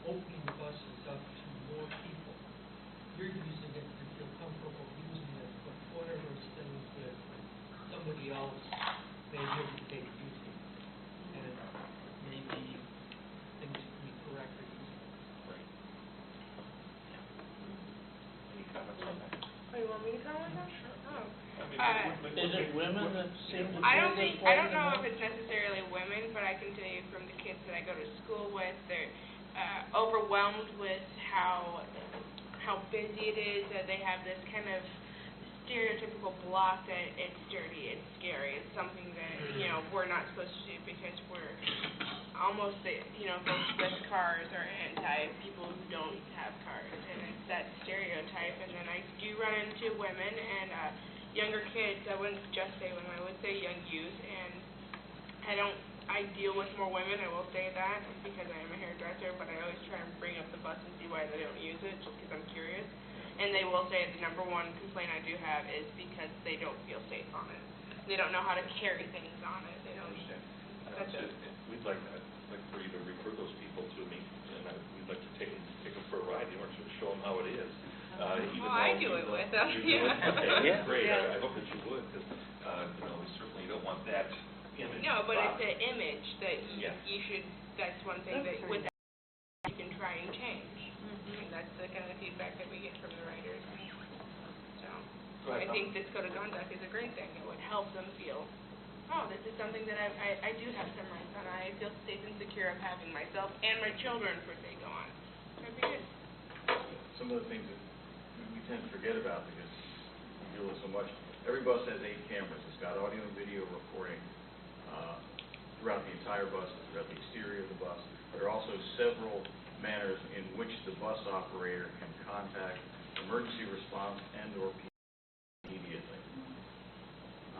opening the buses up to more people. You're using it, you feel comfortable using it, but what are those things that somebody else may hesitate using? And maybe things can be corrected. Right. Any comments on that? Oh, you want me to comment on that? Sure. Oh. Is it women that seem to I feel don't this think, way I don't the know if most? it's necessarily women, but I can tell you from the kids that I go to school with, they're overwhelmed with how busy it is, that they have this kind of stereotypical block that it's dirty, it's scary, it's something that, you know, we're not supposed to do because we're almost, you know, folks with cars are anti people who don't have cars, and it's that stereotype. And then I do run into women and younger kids. I wouldn't just say women, I would say young youth, and I deal with more women, I will say that, because I am a hairdresser, but I always try and bring up the bus and see why they don't use it, just because I'm curious. And they will say the number one complaint I do have is because they don't feel safe on it. They don't know how to carry things on it, they don't. That's it. We'd like for you to refer those people to me, and we'd like to take them for a ride, you know, to show them how it is. Well, I do it with them, You do it? Okay, Yeah. great, Yeah. I hope that you would, because, you know, we certainly don't want that image. No, but it's an image that Yeah. you should, that's one thing that with that you can try and change. And that's the kind of feedback that we get from the writers. So, Go ahead, I think this code of conduct is a great thing. It would help them feel, oh, this is something that I do have some rights on. I feel safe and secure of having myself and my children, per se, go on. That'd be good. Some of the things that we tend to forget about because we deal with so much. Every bus has 8 cameras. It's got audio and video recording throughout the entire bus, throughout the exterior of the bus. There are also several manners in which the bus operator can contact emergency response and/or immediately,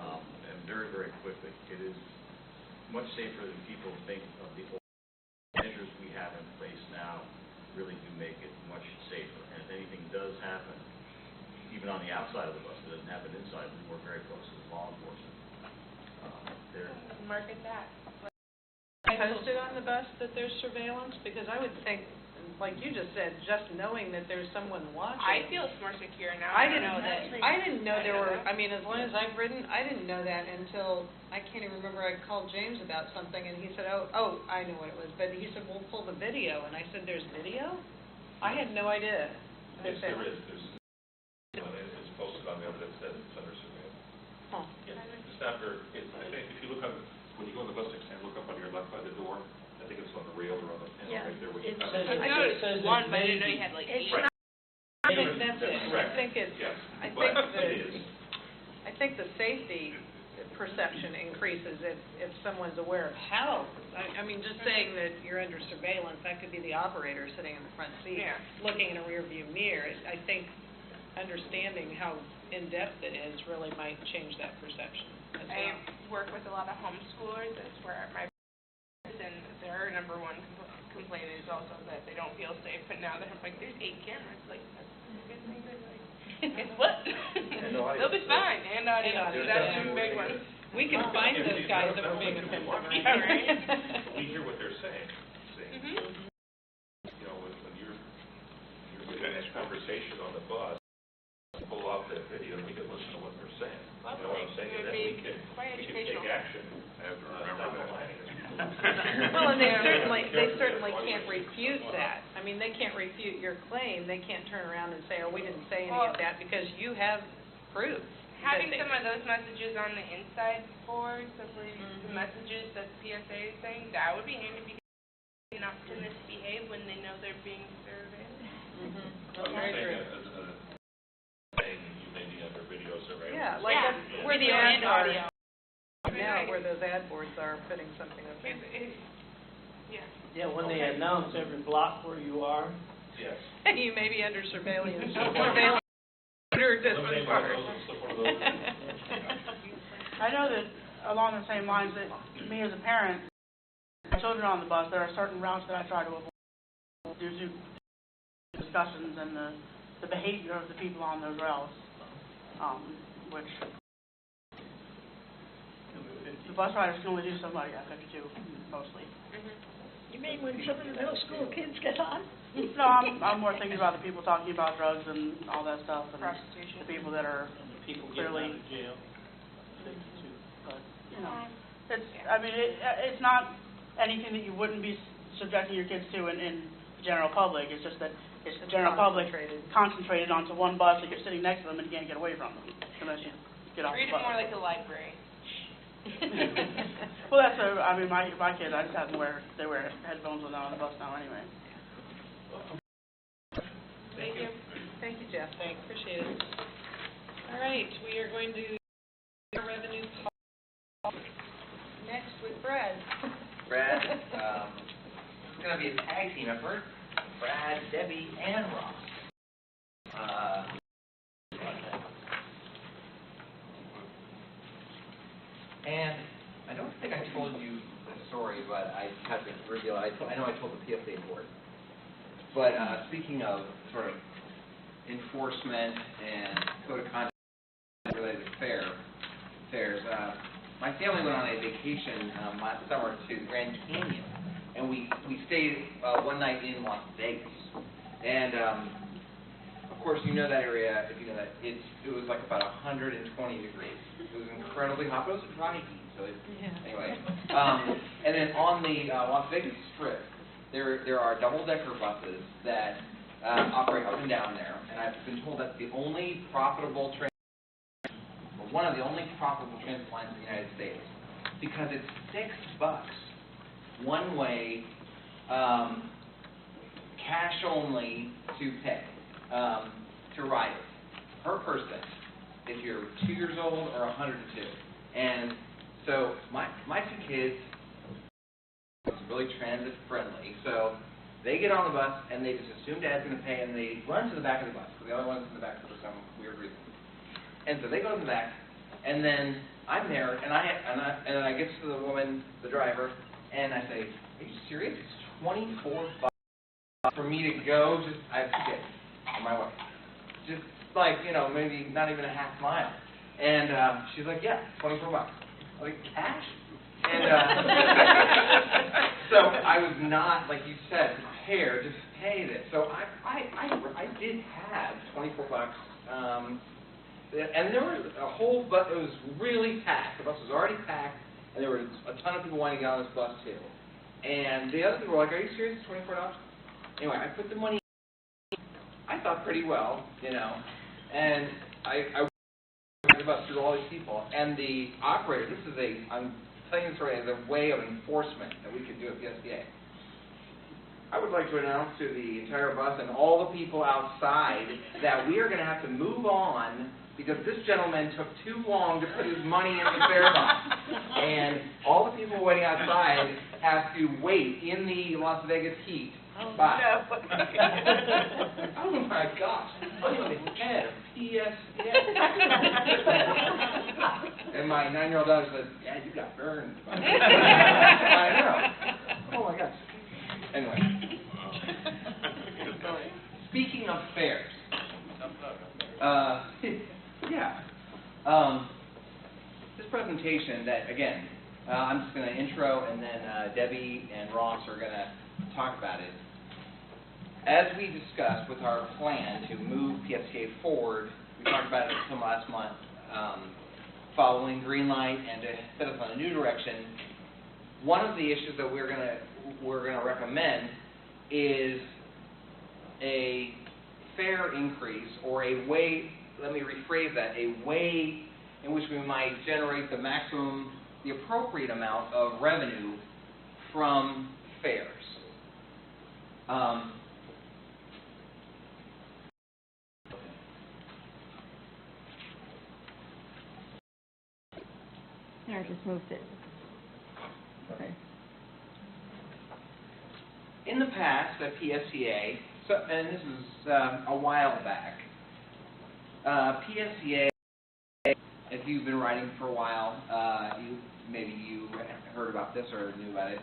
and very, very quickly. It is much safer than people think of. The measures we have in place now really do make it much safer. And if anything does happen, even on the outside of the bus, it doesn't happen inside, we work very closely with law enforcement. Market that. Posted on the bus that there's surveillance? Because I would think, like you just said, just knowing that there's someone watching. I feel more secure now. I didn't know there were, that. I mean, as long as I've ridden, I didn't know that until, I can't even remember, I called James about something, and he said, oh, I know what it was, but he said, we'll pull the video, and I said, there's video? I had no idea. Yes, there is. It's posted on there that says it's under surveillance. Huh. It's not very, I think if you look on, when you go on the bus stand, look up on your left by the door, I think it's on the rail or on the panel Yeah. right there. When It you come says- in. I noticed one, but I didn't know you had like It's 8. Right. I think that's it. I correct. think it's, Yes, I but think it is. I think the safety perception increases if someone's aware of how. I mean, just saying that you're under surveillance, that could be the operator sitting in the front seat, Yeah. looking in a rearview mirror. I think understanding how in-depth it is really might change that perception as I well. work with a lot of homeschoolers. That's where my and their number one complaint is also that they don't feel safe. But now that I'm like, there's 8 cameras, like that's a good thing. It's what? audio. They'll be fine. And audio. And audio. That's a big one. We can find those guys that were being offensive, right? Yeah, right. We hear what they're saying. Mhm. You know, when you're in this conversation on the bus, pull off that video, and we can listen to what they're saying. You know what I'm saying? It And would then be we can quite take educational. action. I have to remember down the that. line. Well, and they certainly can't refute that. I mean, they can't refute your claim. They can't turn around and say, oh, we didn't say any of that, because you have proof. that Having they- some of those messages on the inside boards of the messages that the PSA is saying, that would be handy because they not to misbehave when they know they're being surveyed. Mhm. I'm That's very saying, true. saying you may be under video surveillance. Yeah, like Yeah, where the video ads and are audio. now, where those ad boards are, putting something up there. Yeah. Yeah, when they announce every block where you are, Yes. You may be under surveillance, surveillance, under this Eliminate one of those and slip one of those in. I know that along the same lines that me as a parent, my children on the bus, there are certain routes that I try to avoid due to discussions and the behavior of the people on those rails, which the bus riders can only do so much, 52 mostly. You mean when some of the middle school kids get on? No, I'm more thinking about the people talking about drugs and all that stuff, and Prostitution. the people that are people getting out clearly, of jail. but, you know, it's not anything that you wouldn't be subjecting your kids to in general public. It's just that it's the general public concentrated onto one bus that you're sitting next to them and you can't get away from them unless you get off Treat the it bus. more like a library. Well, my kids, I just have them they wear headphones when they're on the bus now anyway. Thank you. Thank you, Jeff. Appreciate it. All right, we are going to revenue policy. Next with Brad. Brad, it's gonna be a tag team effort, Brad, Debbie, and Ross. And I don't think I told you the story, but I have to reveal it. I know I told the PSA board. But speaking of sort of enforcement and code of conduct related to fairs, my family went on a vacation last summer to the Grand Canyon, and we stayed one night in Las Vegas. And of course, you know that area. If you know that, it was like about 120 degrees. It was incredibly hot, but it was dry heat. So anyway, and then on the Las Vegas Strip, there are double-decker buses that operate up and down there, and I've been told that's the only profitable one of the only profitable transit lines in the United States, because it's $6 one way, cash only to pay, to ride it, per person, if you're 2 years old or 102. And so my two kids are really transit friendly, so they get on the bus and they just assume Dad's going to pay, and they run to the back of the bus, because the other one's in the back for some weird reason. And so they go in the back, and then I'm there, and I get to the woman, the driver, and I say, "Are you serious? It's $24 for me to go. Just I have 2 kids and my wife, just like maybe not even a half mile." And she's like, "Yeah, $24." I'm like, "Cash?" And so I was not, like you said, prepared to pay this. So I did have $24. And there was a whole bus. It was really packed. The bus was already packed, and there were a ton of people wanting to get on this bus too. And the other people were like, "Are you serious? It's $24?" Anyway, I put the money in. I thought pretty well, and I went the bus through all these people. And the operator, I'm telling you this story as a way of enforcement that we could do at PSTA. I would like to announce to the entire bus and all the people outside that we are going to have to move on, because this gentleman took too long to put his money in the fare box. And all the people waiting outside have to wait in the Las Vegas heat. Bye. No. Oh my gosh. I'm the head of PSTA. And my 9-year-old daughter says, "Dad, you got burned." I know. Oh my gosh. Anyway. Speaking of fairs. This presentation that, again, I'm just going to intro, and then Debbie and Ross are going to talk about it. As we discussed with our plan to move PSTA forward, we talked about it some last month, following green light and to set us on a new direction. One of the issues that we're going to recommend is a fare increase, or a way, let me rephrase that, a way in which we might generate the appropriate amount of revenue from fares. I just moved it. Okay. In the past, at PSTA, and this is a while back, PSTA, if you've been riding for a while, maybe you heard about this or knew about it,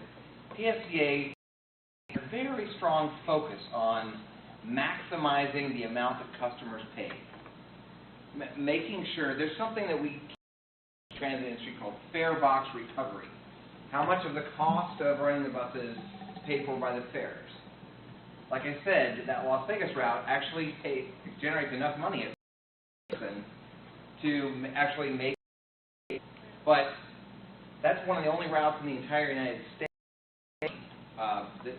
PSTA has a very strong focus on maximizing the amount that customers pay. Making sure there's something that we transit industry called fare box recovery. How much of the cost of running the buses is paid for by the fares? Like I said, that Las Vegas route actually generates enough money to actually make it. But that's one of the only routes in the entire United States.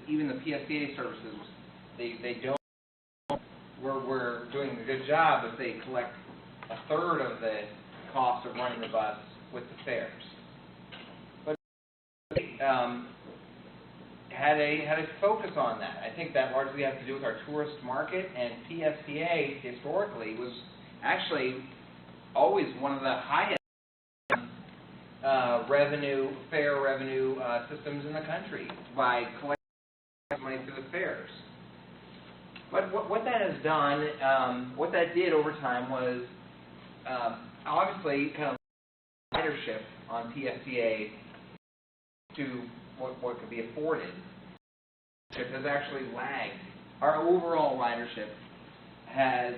Even the PSTA services, they don't. We're doing a good job if they collect a third of the cost of running the bus with the fares. But had a focus on that. I think that largely has to do with our tourist market, and PSTA historically was actually always one of the highest fare revenue systems in the country by collecting money through the fares. But what that has done, what that did over time was obviously kind of ridership on PSTA to what could be afforded. It has actually lagged. Our overall ridership has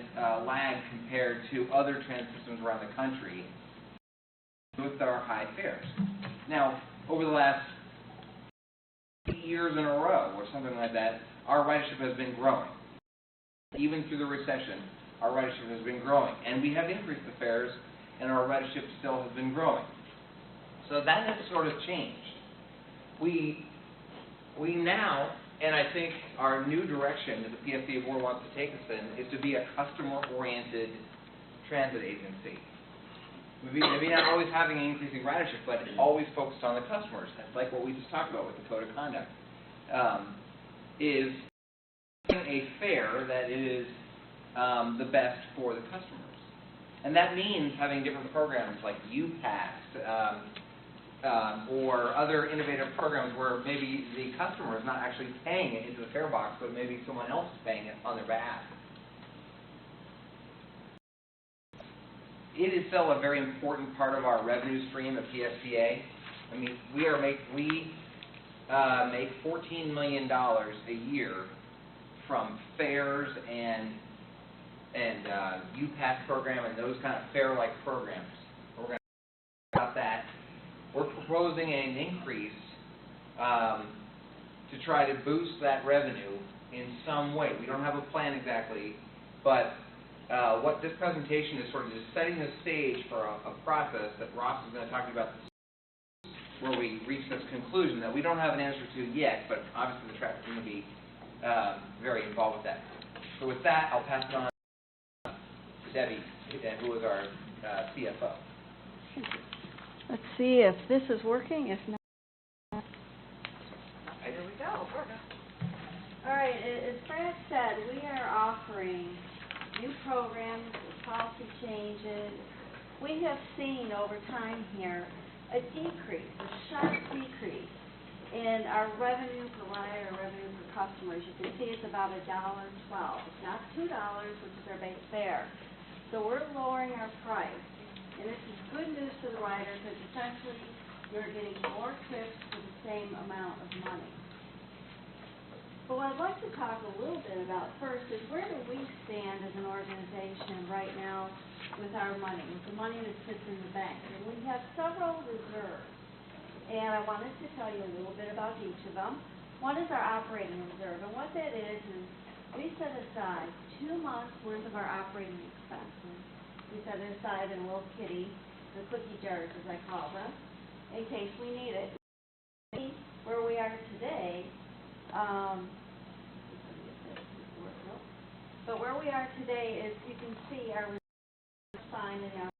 lagged compared to other transit systems around the country with our high fares. Now, over the last 8 years in a row or something like that, our ridership has been growing. Even through the recession, our ridership has been growing. And we have increased the fares, and our ridership still has been growing. So that has sort of changed. We now, and I think our new direction that the PSTA board wants to take us in, is to be a customer-oriented transit agency. Maybe not always having an increasing ridership, but always focused on the customers. That's like what we just talked about with the code of conduct. Is a fare that is the best for the customers. And that means having different programs like UPass or other innovative programs where maybe the customer is not actually paying it into the fare box, but maybe someone else is paying it on their behalf. It is still a very important part of our revenue stream at PSTA. I mean, we make $14 million a year from fares and UPass program and those kind of fare-like programs. We're going to talk about that. We're proposing an increase to try to boost that revenue in some way. We don't have a plan exactly, but what this presentation is sort of just setting the stage for a process that Ross is going to talk about, where we reach this conclusion that we don't have an answer to yet, but obviously the traffic is going to be very involved with that. So with that, I'll pass it on to Debbie, who is our CFO. Let's see if this is working, if not. Here we go. All right, as Brad said, we are offering new programs, policy changes. We have seen over time here a decrease, a sharp decrease in our revenue per rider, revenue per customers. You can see it's about $1.12. It's not $2, which is our base fare. So we're lowering our price. And this is good news to the rider because essentially you're getting more trips for the same amount of money. But what I'd like to talk a little bit about first is where do we stand as an organization right now with our money, with the money that sits in the bank. And we have several reserves. And I wanted to tell you a little bit about each of them. One is our operating reserve. And what that is we set aside 2 months' worth of our operating expenses. We set it aside in a little kitty, the cookie jars as I call them, in case we need it. Where we are today, but where we are today is you can see our reserve sign and now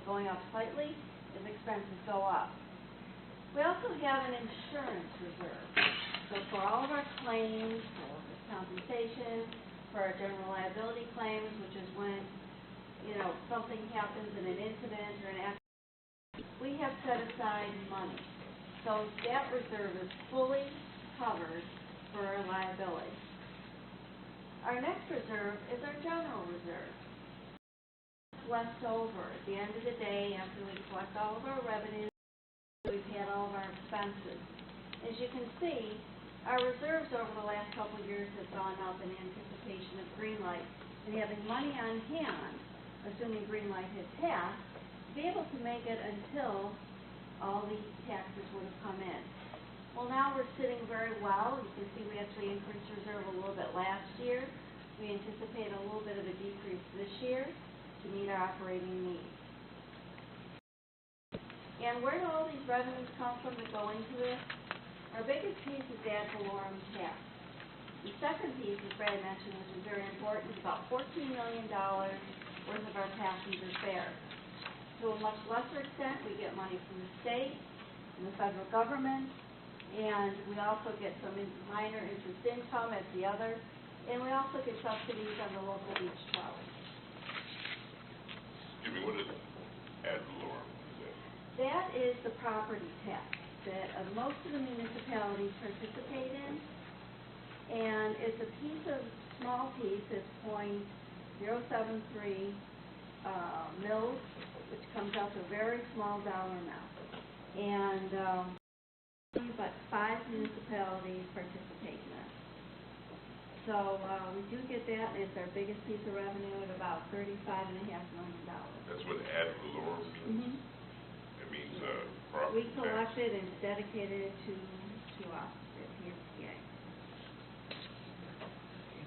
going up slightly as expenses go up. We also have an insurance reserve. So for all of our claims, for compensation, for our general liability claims, which is when something happens in an incident or an accident, we have set aside money. So that reserve is fully covered for our liability. Our next reserve is our general reserve. It's left over at the end of the day after we collect all of our revenue, we've had all of our expenses. As you can see, our reserves over the last couple of years have gone up in anticipation of green light and having money on hand, assuming green light had passed, to be able to make it until all the taxes would have come in. Well, now we're sitting very well. You can see we actually increased reserve a little bit last year. We anticipate a little bit of a decrease this year to meet our operating needs. And where do all these revenues come from that go into this? Our biggest piece is ad valorem tax. The second piece, as Brad mentioned, which is very important, is about $14 million worth of our passenger fares. To a much lesser extent, we get money from the state, from the federal government, and we also get some minor interest income as the other, and we also get subsidies on the local beach trolley. Excuse me, what is the property tax that most of the municipalities participate in. And it's a small piece, it's .073 mils, which comes out to a very small dollar amount. And but 5 municipalities participate in it. So we do get that, and it's our biggest piece of revenue at about $35.5 million. That's what ad valorem means? It means, property We tax. collect it and dedicated it to us at PSTA.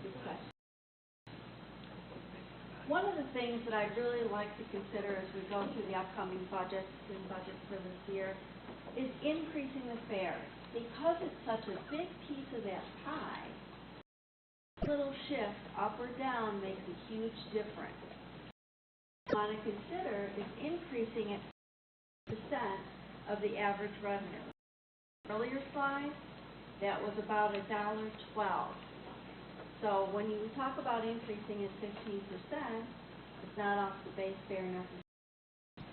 Good question. One of the things that I'd really like to consider as we go through the upcoming budgets and budgets for this year is increasing the fares. Because it's such a big piece of that pie, a little shift up or down makes a huge difference. What I want to consider is increasing it 10% of the average revenue. Earlier slide, that was about $1.12. So when you talk about increasing it 15%, it's not off the base fare necessarily.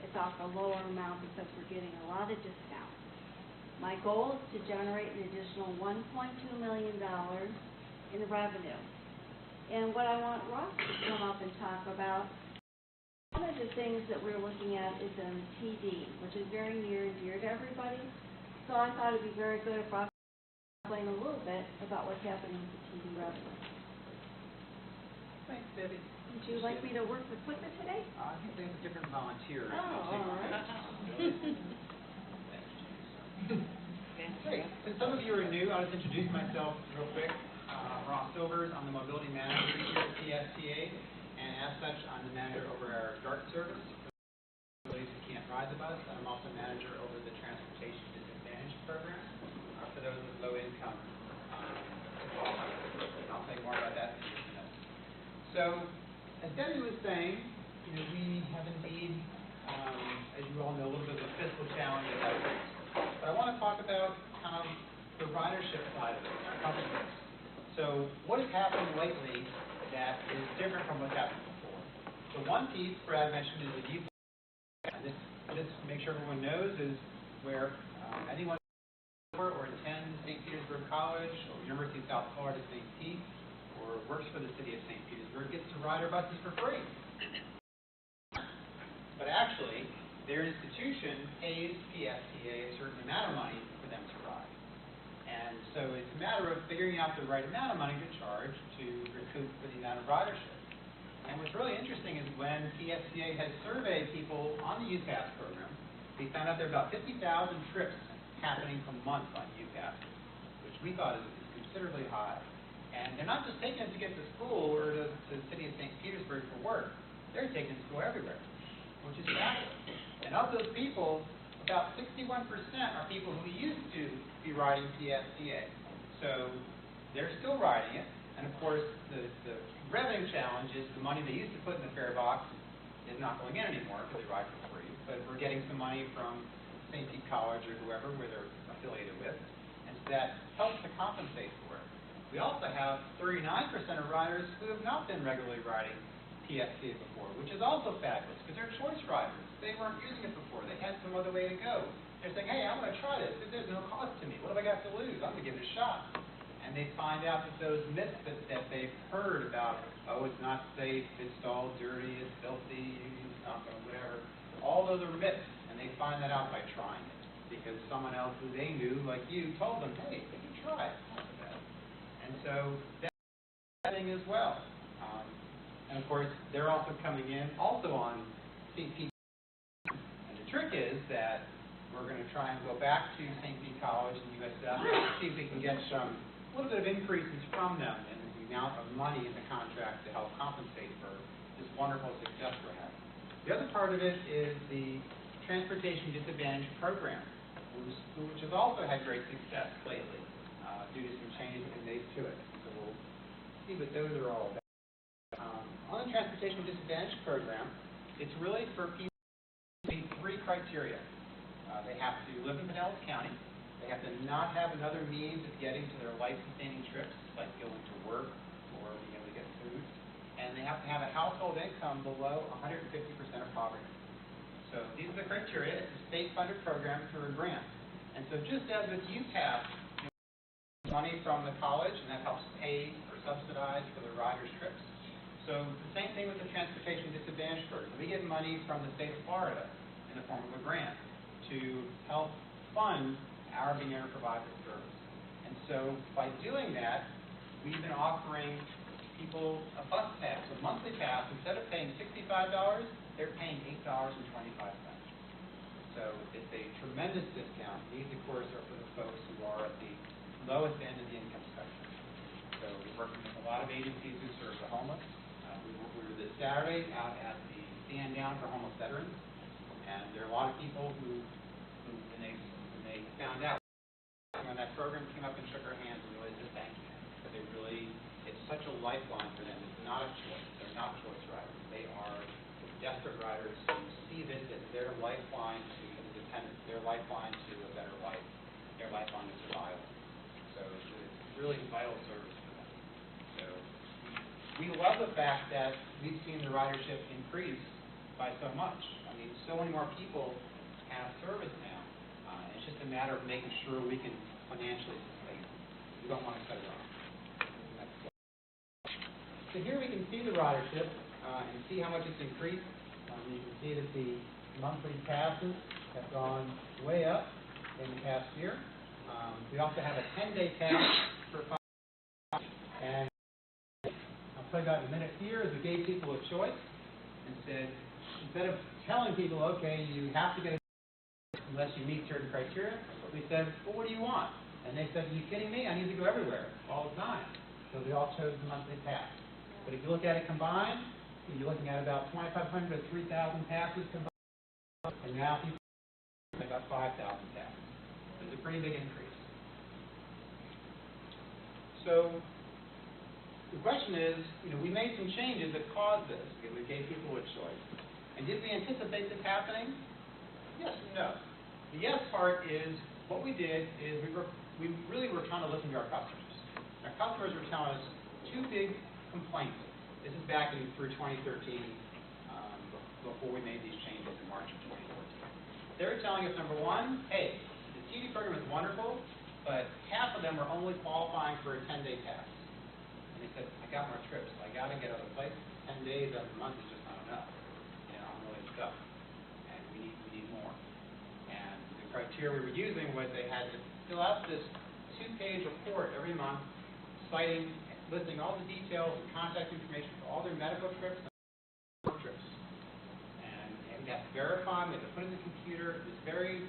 It's off a lower amount because we're getting a lot of discounts. My goal is to generate an additional $1.2 million in revenue. And what I want Ross to come up and talk about, one of the things that we're looking at is a TD, which is very near and dear to everybody. So I thought it'd be very good if Ross could explain a little bit about what's happening with the TD revenue. Thanks, Debbie. Would you like me to work with Whitman today? I think they have a different volunteer. Oh, all right. Great. Since some of you are new, I'll just introduce myself real quick. Ross Silvers, I'm the mobility manager here at PSTA, and as such, I'm the manager over our DART service for those who can't ride the bus. I'm also manager over the Transportation Disadvantage Program for those with low income. I'll say more about that in just a minute. So, as Debbie was saying, we have indeed, as you all know, a little bit of a fiscal challenge at that point. But I want to talk about kind of the ridership side of it, our customers. So what has happened lately that is different from what's happened before? So one piece Brad mentioned is the youth. And this, just to make sure everyone knows, is where anyone or attends St. Petersburg College or University of South Florida St. Pete or works for the city of St. Petersburg gets to ride our buses for free. But actually, their institution pays PSTA a certain amount of money for them to ride. And so it's a matter of figuring out the right amount of money to charge to recoup for the amount of ridership. And what's really interesting is when PSTA has surveyed people on the UPass program, we found out there are about 50,000 trips happening per month on UPass, which we thought is considerably high. And they're not just taking it to get to school or to the city of St. Petersburg for work. They're taking it to go everywhere, which is fabulous. And of those people, about 61% are people who used to be riding PSTA. So they're still riding it. And of course, the revenue challenge is the money they used to put in the fare box is not going in anymore because they ride for free. But we're getting some money from St. Pete College or whoever, where they're affiliated with. And so that helps to compensate for it. We also have 39% of riders who have not been regularly riding PSTA before, which is also fabulous because they're choice riders. They weren't using it before. They had some other way to go. They're saying, hey, I'm going to try this. There's no cost to me. What have I got to lose? I'm going to give it a shot. And they find out that those myths that they've heard about, oh, it's not safe, it's all dirty, it's filthy, it's not whatever, all those are myths. And they find that out by trying it because someone else who they knew, like you, told them, hey, you can try it. It's not so bad. And so that's happening as well. And of course, they're also coming in also on St. Pete. And the trick is that we're going to try and go back to St. Pete College and USF and see if we can get a little bit of increases from them in the amount of money in the contract to help compensate for this wonderful success we're having. The other part of it is the Transportation Disadvantage Program, which has also had great success lately due to some changes that we made to it. So we'll see what those are all about. On the Transportation Disadvantage Program, it's really for people to meet 3 criteria. They have to live in Pinellas County. They have to not have another means of getting to their life-sustaining trips, like going to work or being able to get food. And they have to have a household income below 150% of poverty. So So these are the criteria. It's a state-funded program through a grant. And so just as with UTAP, money from the college, and that helps pay or subsidize for the riders' trips. So the same thing with the Transportation Disadvantaged Program. We get money from the state of Florida in the form of a grant to help fund our being able to provide this service. And so by doing that, we've been offering people a bus pass, a monthly pass. Instead of paying $65, they're paying $8.25. So it's a tremendous discount. These, of course, are for the folks who are at the lowest end of the income spectrum. So we're working with a lot of agencies who serve the homeless. We were this Saturday out at the stand down for homeless veterans, and there are a lot of people who when they found out when that program came up and shook our hands and really said thank you. But it's such a lifeline for them. It's not a choice. They're not choice riders. They are desperate riders who see this as their lifeline to independence, their lifeline to a better life, their lifeline to survival. So it's really a vital service for them. So we love the fact that we've seen the ridership increase by so much. I mean, so many more people have service now. It's just a matter of making sure we can financially sustain it. We don't want to cut it off. So here we can see the ridership and see how much it's increased. You can see that the monthly passes have gone way up in the past year. We also have a 10-day pass for 5. And I'll tell you about in a minute here is we gave people a choice and said, instead of telling people, okay, you have to get a unless you meet certain criteria, we said, well, what do you want? And they said, are you kidding me? I need to go everywhere all the time. So they all chose the monthly pass. But if you look at it combined, you're looking at about 2,500 to 3,000 passes combined, and now people have about 5,000 passes. So it's a pretty big increase. So the question is, we made some changes that caused this. We gave people a choice. And did we anticipate this happening? Yes and no. The yes part is, what we did is we really were trying to listen to our customers. Our customers were telling us two big complaints. This is back through 2013, before we made these changes in March of 2014. They were telling us, number one, hey, the TV program is wonderful, but half of them are only qualifying for a 10-day pass. And they said, I got more trips. I got to get other places. 10 days every month is just not enough. I'm really stuck. And we need more. And the criteria we were using was they had to fill out this 2-page report every month, listing all the details and contact information for all their medical trips and work trips. And we had to verify them, we had to put it in the computer. It was very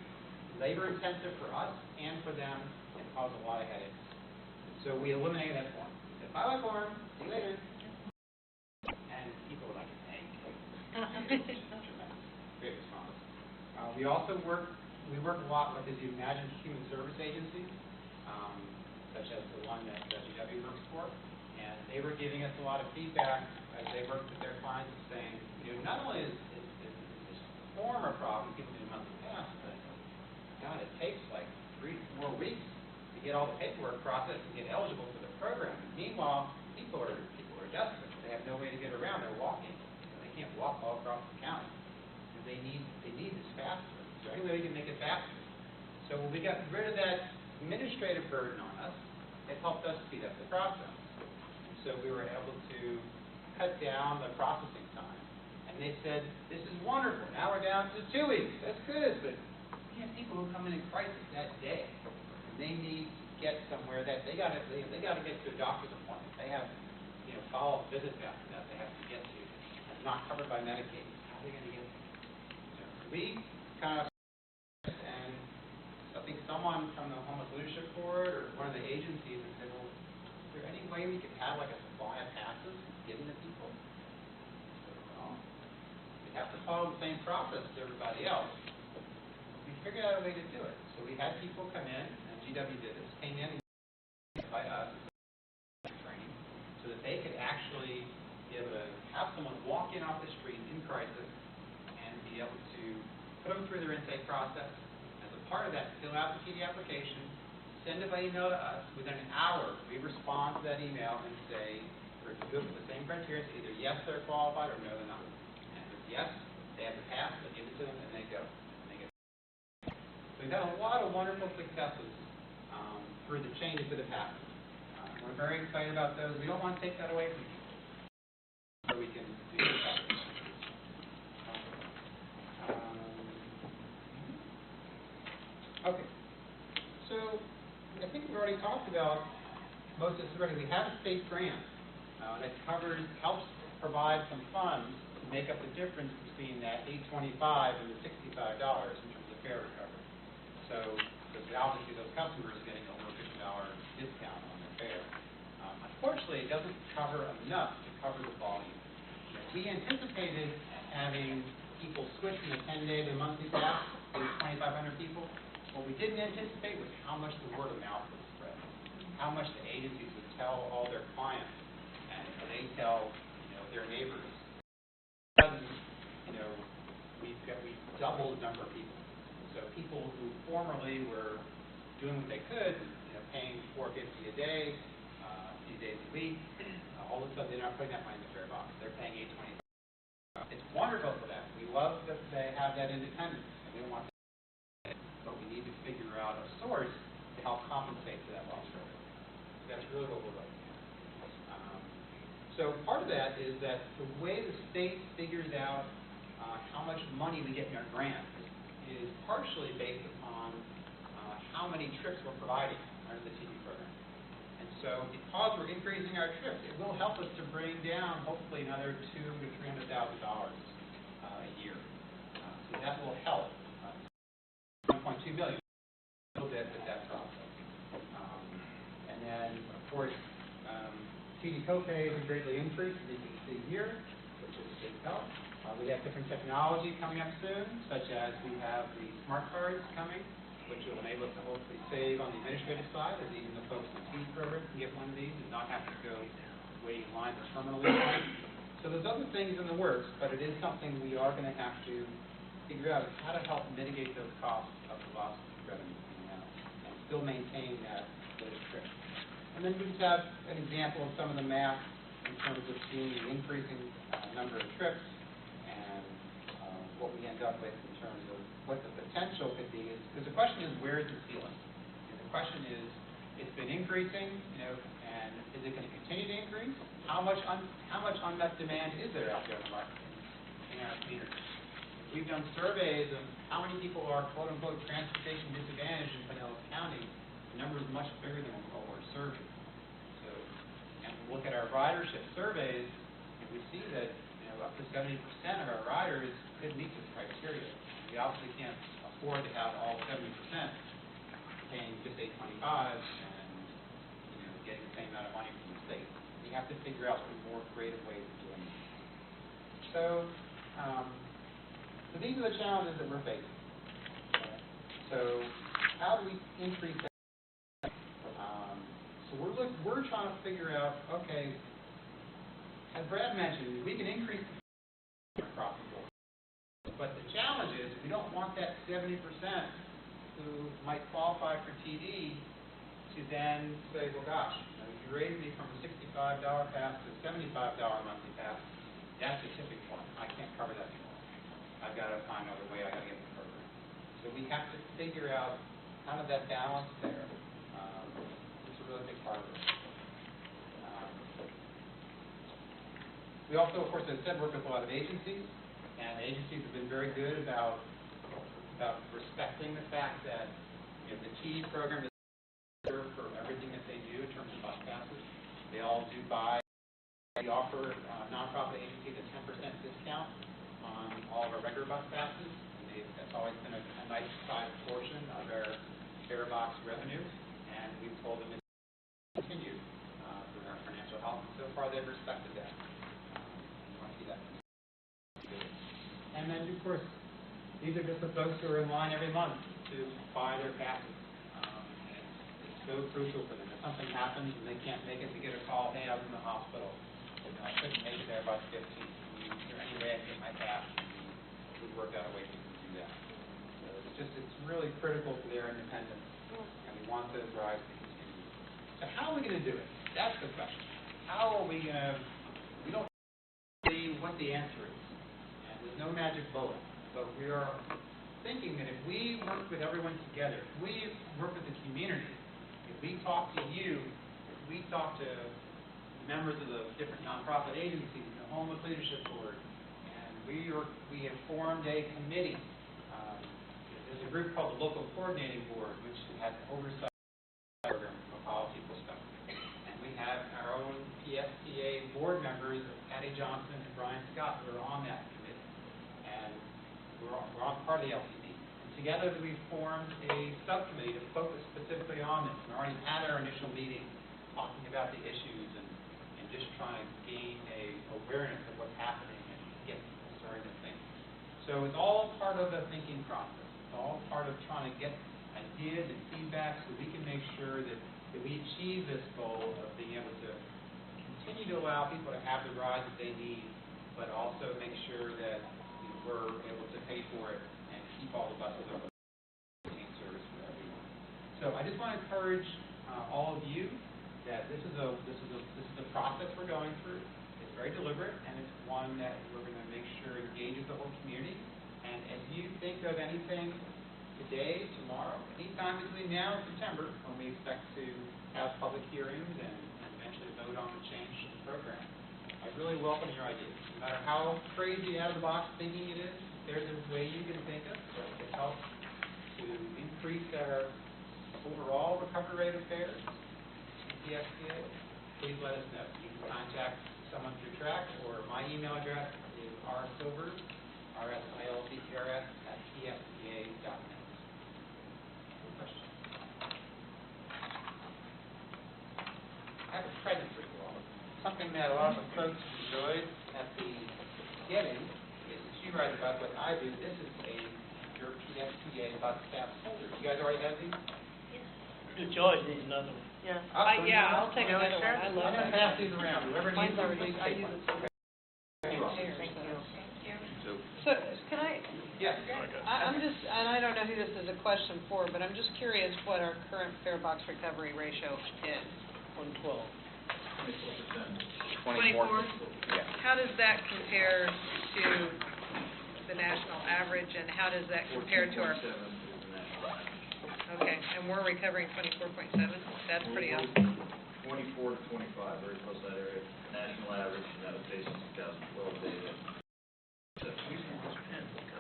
labor-intensive for us and for them, and caused a lot of headaches. So we eliminated that form. We said, bye-bye form, see you later. And people were like, thank you. Great response. We also work a lot with, as you imagine, human service agencies, such as the one that WW works for, and they were giving us a lot of feedback as they worked with their clients, saying, not only is this form a problem, people need a monthly pass, but God, it takes like 3 to 4 weeks to get all the paperwork processed and get eligible for the program. And meanwhile, people are desperate. They have no way to get around. They're walking. They can't walk all across the county. And they need this faster. So anyway, we can make it faster. So when we got rid of that administrative burden on us, it helped us speed up the process. And so we were able to cut down the processing time. And they said, this is wonderful. Now we're down to 2 weeks. That's good, but we have people who come in crisis that day. And they need to get somewhere that they got to get to a doctor's appointment. They have follow-up visits after that they have to get to. It's not covered by Medicaid. How are they going to get there? We kind of, and I think someone from the Homeless Leadership Board or one of the agencies said, well, is there any way we could have like a supply of passes given to people? Well, we have to follow the same process as everybody else. We figured out a way to do it. So we had people come in, and GW did this, came in by us, training, so that they could actually have someone walk in off the street in crisis and be able to put them through their intake process. As a part of that, fill out the PD application, send it by email to us. Within an hour, we respond to that email and say, we're good with the same criteria, either yes, they're qualified, or no, they're not. And if it's yes, they have the pass, they give it to them, and they We've had a lot of wonderful successes through the changes that have happened. We're very excited about those. We don't want to take that away from you. So we can do that. Okay. So I think we've already talked about most of this already. We have a state grant that helps provide some funds to make up the difference between that $825 and the $65 in terms of fare recovery. So, because obviously those customers are getting over a $50 discount on their fare. Unfortunately, it doesn't cover enough to cover the volume. We anticipated having people switch from a 10-day to a monthly pass to 2,500 people. What we didn't anticipate was how much the word of mouth would spread, how much the agencies would tell all their clients, and they tell their neighbors. We've doubled the number of people. So people who formerly were doing what they could, paying $4.50 a day, a few days a week, all of a sudden they're not putting that money in the fare box. They're paying $8.25. It's wonderful for them. We love that they have that independence, and we don't want that. But we need to figure out a source to help compensate for that lost revenue. That's really what we're looking at. So part of that is that the way the state figures out how much money we get in our grant is partially based upon how many trips we're providing under the TV program. And so because we're increasing our trips, it will help us to bring down hopefully another $200,000 to $300,000 a year. So that will help. $1.2 million, a little bit, but that's also. And then, of course, TD copays have greatly increased, as you can see here, which is a big help. We have different technology coming up soon, such as we have the smart cards coming, which will enable us to hopefully save on the administrative side, as even the folks in the TD program can get one of these and not have to go wait in line for terminal time. So there's other things in the works, but it is something we are going to have to figure out is how to help mitigate those costs of the lost revenue and still maintain those trips. And then we just have an example of some of the math in terms of seeing the increasing number of trips and what we end up with in terms of what the potential could be. Because the question is, where is the ceiling? And the question is, it's been increasing, and is it going to continue to increase? How much unmet demand is there out there in the market in our community? We've done surveys of how many people are quote-unquote transportation disadvantaged in Pinellas County. The number is much bigger than what we're serving. So, and we look at our ridership surveys, and we see that up to 70% of our riders could meet this criteria. We obviously can't afford to have all 70% paying just $8.25 and getting the same amount of money from the state. We have to figure out some more creative ways of doing it. So these are the challenges that we're facing. So how do we increase that? So we're trying to figure out, okay, as Brad mentioned, we can increase the across the board. But the challenge is we don't want that 70% who might qualify for TD to then say, well, gosh, you raised me from a $65 pass to a $75 monthly pass. That's a tipping point. I can't cover that anymore. I've got to find another way. I've got to get the program. So we have to figure out kind of that balance there. It's a really big part of it. We also, of course, as I said, work with a lot of agencies, and agencies have been very good about respecting the fact that the TD program is reserved for everything that they do in terms of bus passes. They all do buy. We offer nonprofit agencies a 10% discount on all of our regular bus passes. That's always been a nice sized portion of our fare box revenue, and we've told them to continue for our financial health. And so far, they've respected that. We want to see that. And then, of course, these are just the folks who are in line every month to buy their passes. It's so crucial for them. If something happens and they can't make it, to get a call, hey, I was in the hospital. I couldn't make it there about the 15th. Is there any way I can get my pass? We work out a way to do that. So it's really critical to their independence, and we want those rides to continue. So how are we going to do it? That's the question. How are we going to? We don't know what the answer is, and there's no magic bullet. But we are thinking that if we work with everyone together, if we work with the community, if we talk to you, if we talk to members of the different nonprofit agencies, the Homeless Leadership Board, and we have formed a committee. There's a group called the Local Coordinating Board, which has oversight program from a policy perspective. And we have our own PSTA board members, Patty Johnson and Brian Scott, who are on that committee. And we're on part of the LCD. And together we've formed a subcommittee to focus specifically on this. We already had our initial meeting talking about the issues and just trying to gain a awareness of what's happening and get people starting to think. So it's all part of the thinking process. It's all part of trying to get ideas and feedback so we can make sure that we achieve this goal of being able to continue to allow people to have the rides that they need, but also make sure that we're able to pay for it and keep all the buses open and service for everyone. So I just want to encourage all of you that this is a process we're going through. It's very deliberate, and it's one that we're going to make sure engages the whole community. And if you think of anything today, tomorrow, anytime between now and September, when we expect to have public hearings and eventually vote on the change to the program, I really welcome your ideas. No matter how crazy out of the box thinking it is, there's a way you can think of that helps to increase our overall recovery rate of fares. PSTA, please let us know. You can contact someone through TRAC, or my email address is rsilvers, rsilvers, @psta.net. Questions? I have a present for you all. Something that a lot of the folks enjoyed at the beginning is that you ride the bus like I do. This is your PSTA bus staff folder. You guys already have these? The George needs another one. Yeah. Yeah, I'll take another one. I I'm love going to that. pass these around. Whoever needs them, please take one. Thank you. So, can I, Yes. I'm just, and I don't know who this is a question for, but I'm just curious what our current fare box recovery ratio is. 112. 24. Yeah. How does that compare to the national average, and how does that compare to our? 14.7 is the national average. Okay, and we're recovering 24.7? That's pretty awesome. 24 to 25, very close to that area. National average, and that was based on 2012 data.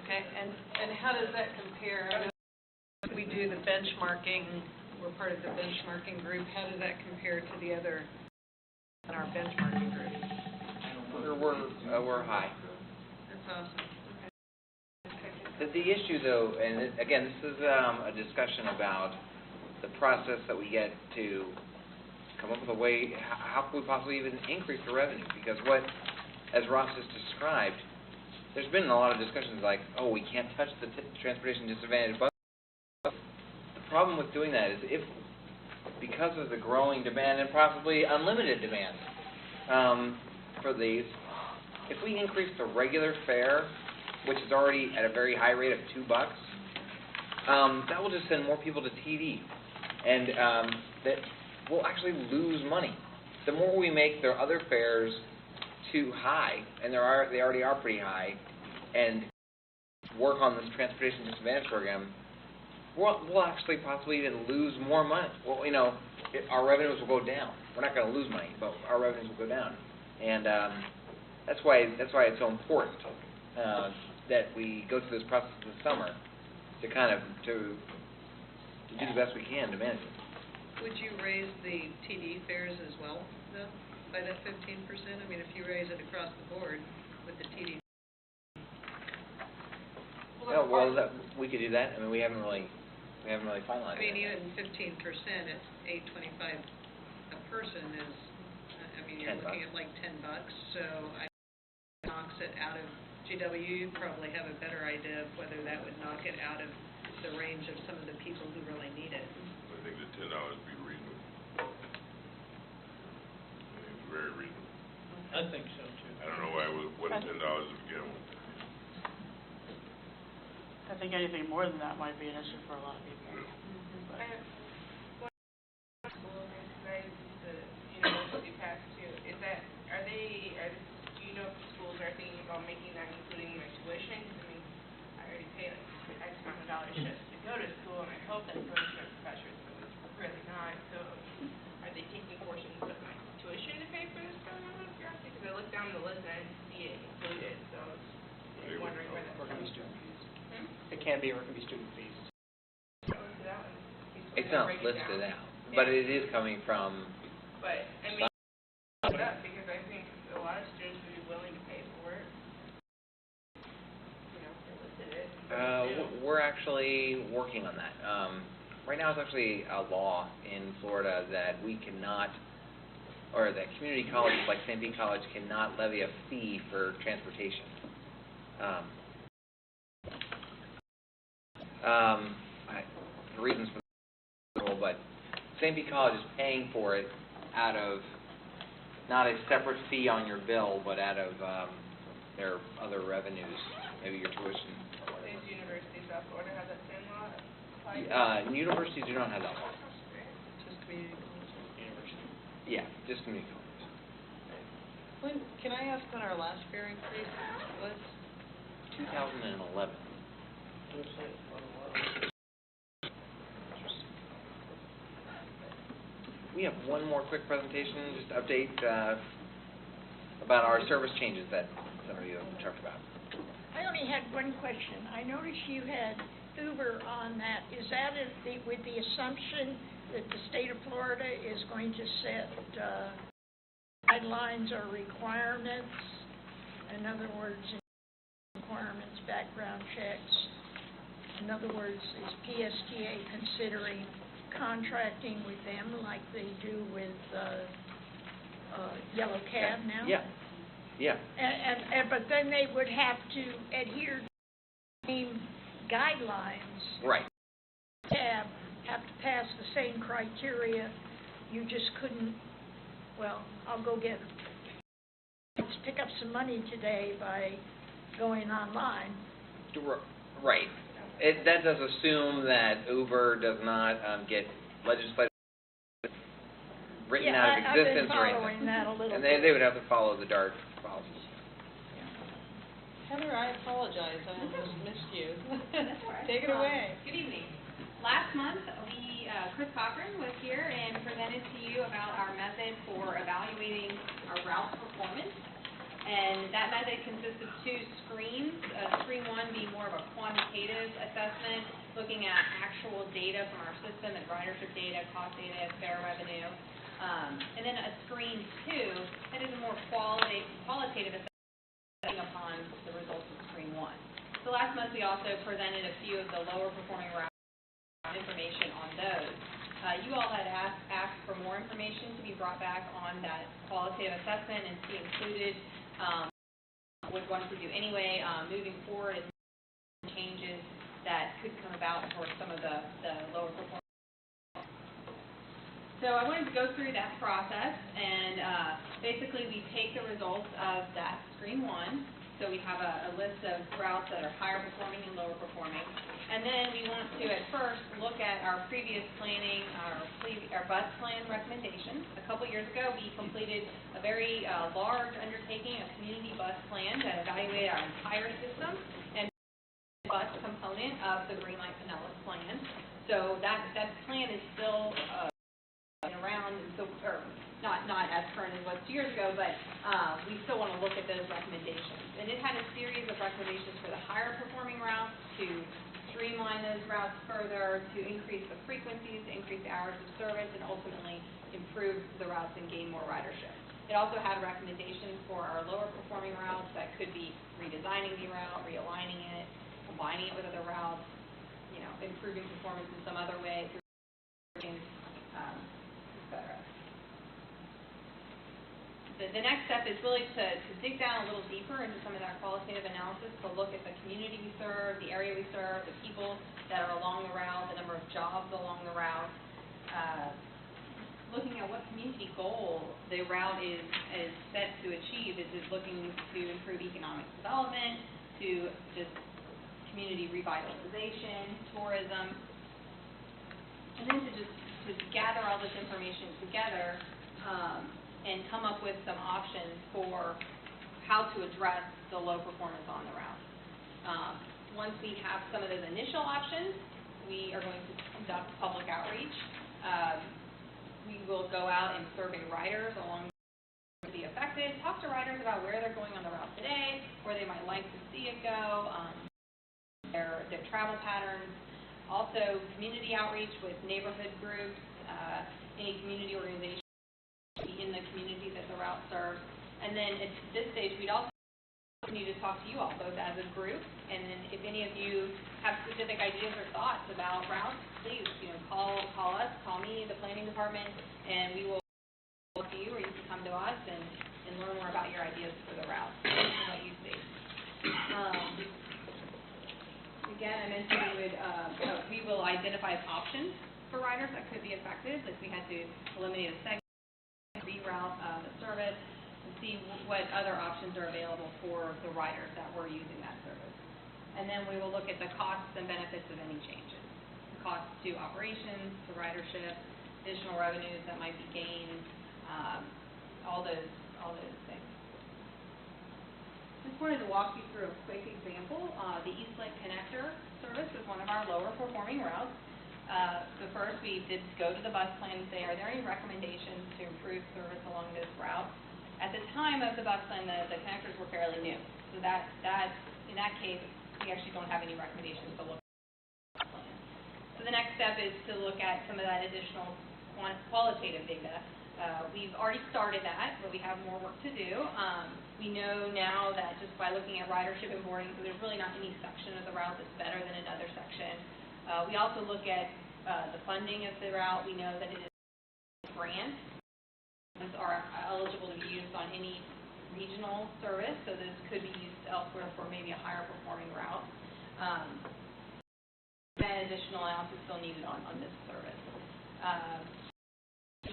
Okay, and how does that compare? I know we do the benchmarking, we're part of the benchmarking group. How does that compare to the other in our benchmarking group? We're high. That's awesome. The issue, though, and again, this is a discussion about the process that we get to come up with a way, how can we possibly even increase the revenue? Because what, as Ross has described, there's been a lot of discussions like, oh, we can't touch the transportation disadvantaged bus. The problem with doing that is because of the growing demand and possibly unlimited demand for these, if we increase the regular fare, which is already at a very high rate of $2, that will just send more people to TD, and that will actually lose money. The more we make their other fares too high, and they already are pretty high, and work on this transportation disadvantage program, we'll actually possibly even lose more money. Well, our revenues will go down. We're not going to lose money, but our revenues will go down, and that's why it's so important that we go through this process this summer to do the best we can to manage it. Would you raise the TD fares as well, though, by that 15%? I mean, if you raise it across the board with the TD. We could do that. I mean, we haven't really finalized I mean, it. even 15% at $8.25 a person is, I mean, you're looking at like $10. So I knocks it out of GW. You probably have a better idea of whether that would knock it out of the range of some of the people who really need it. I think the $10 would be reasonable. I think it's very reasonable. I think so, too. I don't know why it was $10 to begin with. I think anything more than that might be an issue for a lot of people. But- School, right, the university pass too, do you know if the schools are thinking about making that including my tuition? I mean, I already pay like X amount of scholarships to go to school, and I hope that's going to start pressure, so it's really not. So are they taking portions of my tuition to pay for this program? Because I looked down the list and I didn't see it included, so I'm wondering where that's Or it can coming be from. student fees. Hmm? It can be, or it can be student fees. So that one, It's not break it listed down. out, but it is coming from, But, I mean, it up, because I think a lot of students would be willing to pay for it. You know, if they listed it. we're actually working on that. Right now, it's actually a law in Florida that we cannot, or that community colleges like St. Pete College cannot levy a fee for transportation. The reasons for the rule, but St. Pete College is paying for it out of not a separate fee on your bill, but out of their other revenues, maybe your tuition. These universities out Florida have that same law applied? Universities do not have that law. Just community college. University. Yeah, just community colleges. When, can I ask when our last fare increase was? 2011. We have one more quick presentation, just to update about our service changes that some of you have talked about. I only had one question. I noticed you had Uber on that. Is that with the assumption that the state of Florida is going to set guidelines or requirements? In other words, requirements, background checks. In other words, is PSTA considering contracting with them like they do with Yellow Cab now? Yeah. But then they would have to adhere to the same guidelines. Right. Cab have to pass the same criteria. You just couldn't, well, I'll go get it. Let's pick up some money today by going online. Right. That does assume that Uber does not get legislative written out of existence or anything. I've been following that a little And bit. they would have to follow the DART policies. Heather, I apologize, I almost missed you. That's all right. Take it away. Good evening. Last month, Chris Cochran was here and presented to you about our method for evaluating our route performance. And that method consists of two screens. Screen one being more of a quantitative assessment, looking at actual data from our system and ridership data, cost data, fare revenue. And then a screen two that is a more qualitative assessment upon the results of screen one. So last month we also presented a few of the lower performing routes information on those. You all had asked for more information to be brought back on that qualitative assessment and to be included. Would want to do anyway, moving forward, and changes that could come about for some of the lower performance. So I wanted to go through that process, and basically we take the results of that screen one. So we have a list of routes that are higher performing and lower performing. And then we want to, at first, look at our previous planning, our bus plan recommendations. A couple years ago, we completed a very large undertaking, a community bus plan that evaluated our entire system and the bus component of the Greenlight Pinellas plan. So that plan is still around, and so, or not as current as it was 2 years ago, but we still want to look at those recommendations. And it had a series of recommendations for the higher performing routes to streamline those routes further, to increase the frequencies, to increase the hours of service, and ultimately improve the routes and gain more ridership. It also had recommendations for our lower performing routes that could be redesigning the route, realigning it, combining it with other routes, improving performance in some other way, et cetera. The next step is really to dig down a little deeper into some of that qualitative analysis, to look at the community we serve, the area we serve, the people that are along the route, the number of jobs along the route, looking at what community goal the route is set to achieve. Is it looking to improve economic development, to just community revitalization, tourism, and then to gather all this information together and come up with some options for how to address the low performance on the route. once we have some of those initial options, we are going to conduct public outreach. We will go out and survey riders along the affected, talk to riders about where they're going on the route today, where they might like to see it go, their travel patterns. Also, community outreach with neighborhood groups, any community organizations in the community that the route serves. And then at this stage, we'd also continue to talk to you all, both as a group, and then if any of you have specific ideas or thoughts about routes, please, call us, call me, the planning department, and we will talk to you, or you can come to us and learn more about your ideas for the route and what you see. Again, I mentioned we will identify options for riders that could be affected, like we had to eliminate a segment, reroute the service, and see what other options are available for the riders that were using that service. And then we will look at the costs and benefits of any changes. The costs to operations, to ridership, additional revenues that might be gained, all those things. Just wanted to walk you through a quick example. The East Lake Connector service is one of our lower performing routes. So first we did go to the bus plan and say, are there any recommendations to improve service along this route? At the time of the bus plan, the connectors were fairly new. So that in that case, we actually don't have any recommendations to look at the bus plan. So the next step is to look at some of that additional qualitative data. We've already started that, but we have more work to do. We know now that just by looking at ridership and boarding, so there's really not any section of the route that's better than another section. We also look at the funding of the route. We know that it is grants are eligible to be used on any regional service, so this could be used elsewhere for maybe a higher performing route. And additional analysis still needed on this service.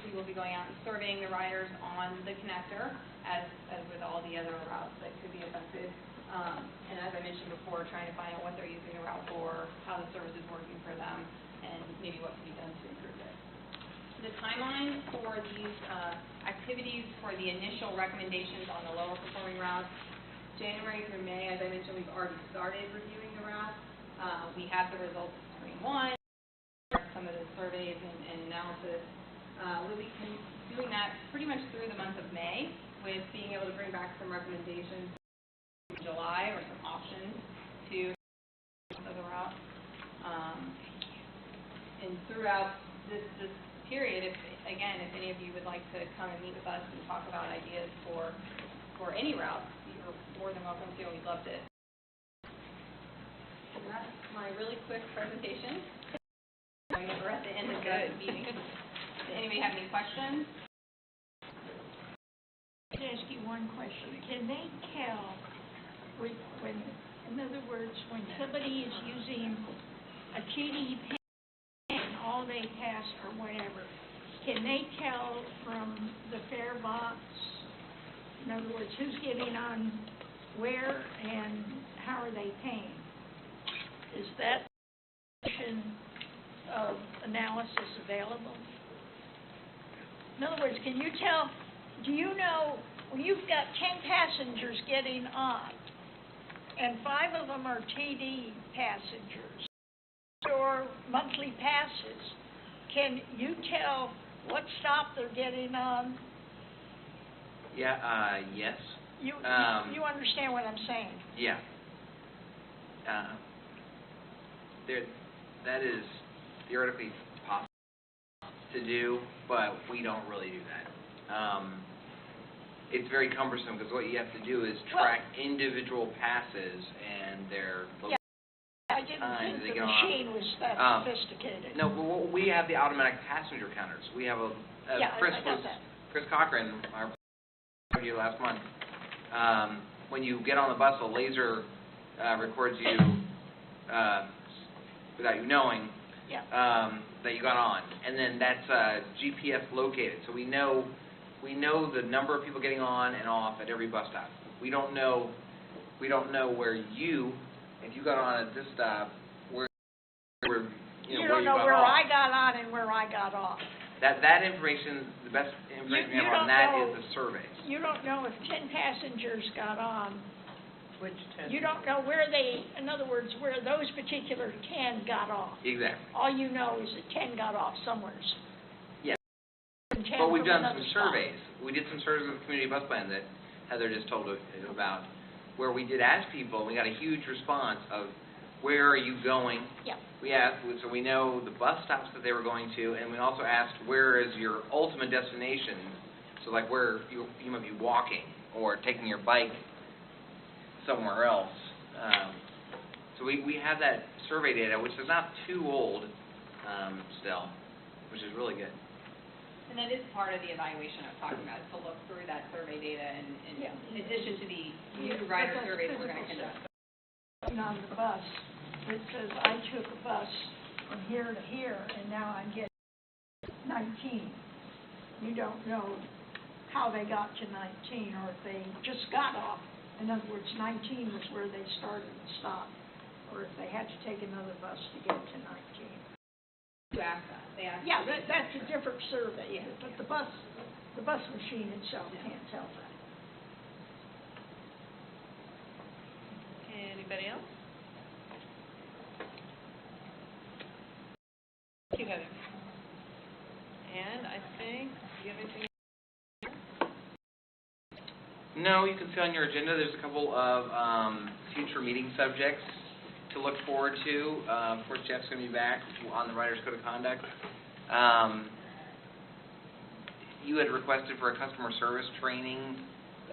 We will be going out and surveying the riders on the connector, as with all the other routes that could be affected. And as I mentioned before, trying to find out what they're using the route for, how the service is working for them, and maybe what can be done to improve it. The timeline for these activities for the initial recommendations on the lower performing routes, January through May, as I mentioned, we've already started reviewing the route. We have the results of Screen 1, some of the surveys and analysis. We'll be doing that pretty much through the month of May, with being able to bring back some recommendations in July or some options to the route. And throughout this period, if any of you would like to come and meet with us and talk about ideas for any route, you're more than welcome to, and we'd love to. And that's my really quick presentation. We're at the end of the meeting. Does anybody have any questions? Let me ask you one question. Can they tell when, in other words, when somebody is using a TD pen, all day pass or whatever, can they tell from the fare box, in other words, who's getting on where and how are they paying? Is that option of analysis available? In other words, can you tell, do you know, when you've got 10 passengers getting on, and 5 of them are TD passengers, or monthly passes, can you tell what stop they're getting on? Yeah, yes. You understand what I'm saying? Yeah. That is theoretically possible to do, but we don't really do that. It's very cumbersome because what you have to do is track individual passes and their location. I didn't think the machine was that sophisticated. No, but we have the automatic passenger counters. We have Chris Cochran, our you last month. When you get on the bus, a laser records you without you knowing that you got on, and then that's GPS located. So we know the number of people getting on and off at every bus stop. We don't know where if you got on at this stop, where you don't know where I got on and where I got off. That information, the best information we have on that is the surveys. You don't know if 10 passengers got on Which 10? You don't know where they, in other words, where those particular 10 got off. Exactly. All you know is that 10 got off somewheres. Yeah. And 10 But we've from done some another stop. surveys. We did some surveys with the community bus plan that Heather just told us about, where we did ask people, and we got a huge response of, where are you going? Yeah. We asked, so we know the bus stops that they were going to, and we also asked, where is your ultimate destination? So like where you might be walking or taking your bike somewhere else. So we have that survey data, which is not too old still, which is really good. And that is part of the evaluation I was talking about, is to look through that survey data and in addition to the new rider surveys we're going to conduct. On the bus, it says, I took a bus from here to here, and now I'm getting 19. You don't know how they got to 19, or if they just got off. In other words, 19 was where they started and stopped, or if they had to take another bus to get to 19. To ask that, they ask. Yeah, that's a different survey, but the bus machine itself can't tell that. Anybody else? Thank you, Heather. And I think, do you have anything? No, you can see on your agenda, there's a couple of future meeting subjects to look forward to. Of course, Jeff's going to be back on the Writers' Code of Conduct. You had requested for a customer service training.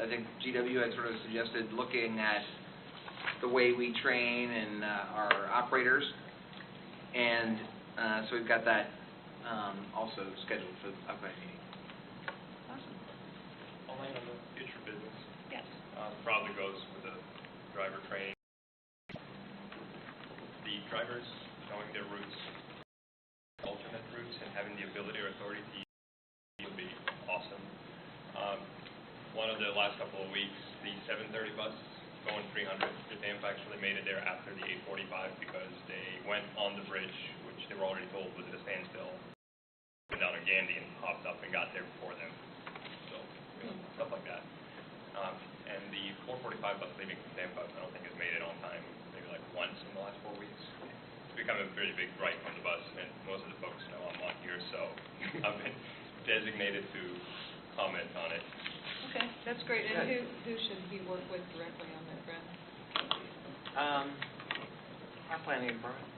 I think GW had sort of suggested looking at the way we train and our operators. And so we've got that also scheduled for the upcoming meeting. Awesome. I'll land on the future business. Yes. Probably goes with the driver training. The drivers knowing their routes, alternate routes, and having the ability or authority to use would be awesome. One of the last couple of weeks, the 7:30 bus going 300, the DAMP actually made it there after the 8:45 because they went on the bridge, which they were already told was at a standstill, went down to Gandy and hopped up and got there before them. So, stuff like that. And the 4:45 bus leaving from Tampa, I don't think has made it on time, maybe like once in the last 4 weeks. It's become a pretty big gripe on the bus, and most of the folks know I'm on here, so I've been designated to comment on it. Okay, that's great. And who should he work with directly on that, Brent? Our planning department.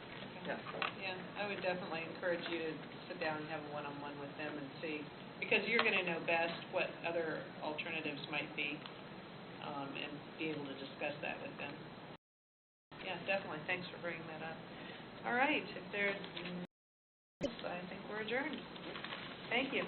Yeah. Yeah, I would definitely encourage you to sit down and have a one-on-one with them and see, because you're going to know best what other alternatives might be, and be able to discuss that with them. Yeah, definitely. Thanks for bringing that up. All right, if there's, I think we're adjourned. Thank you.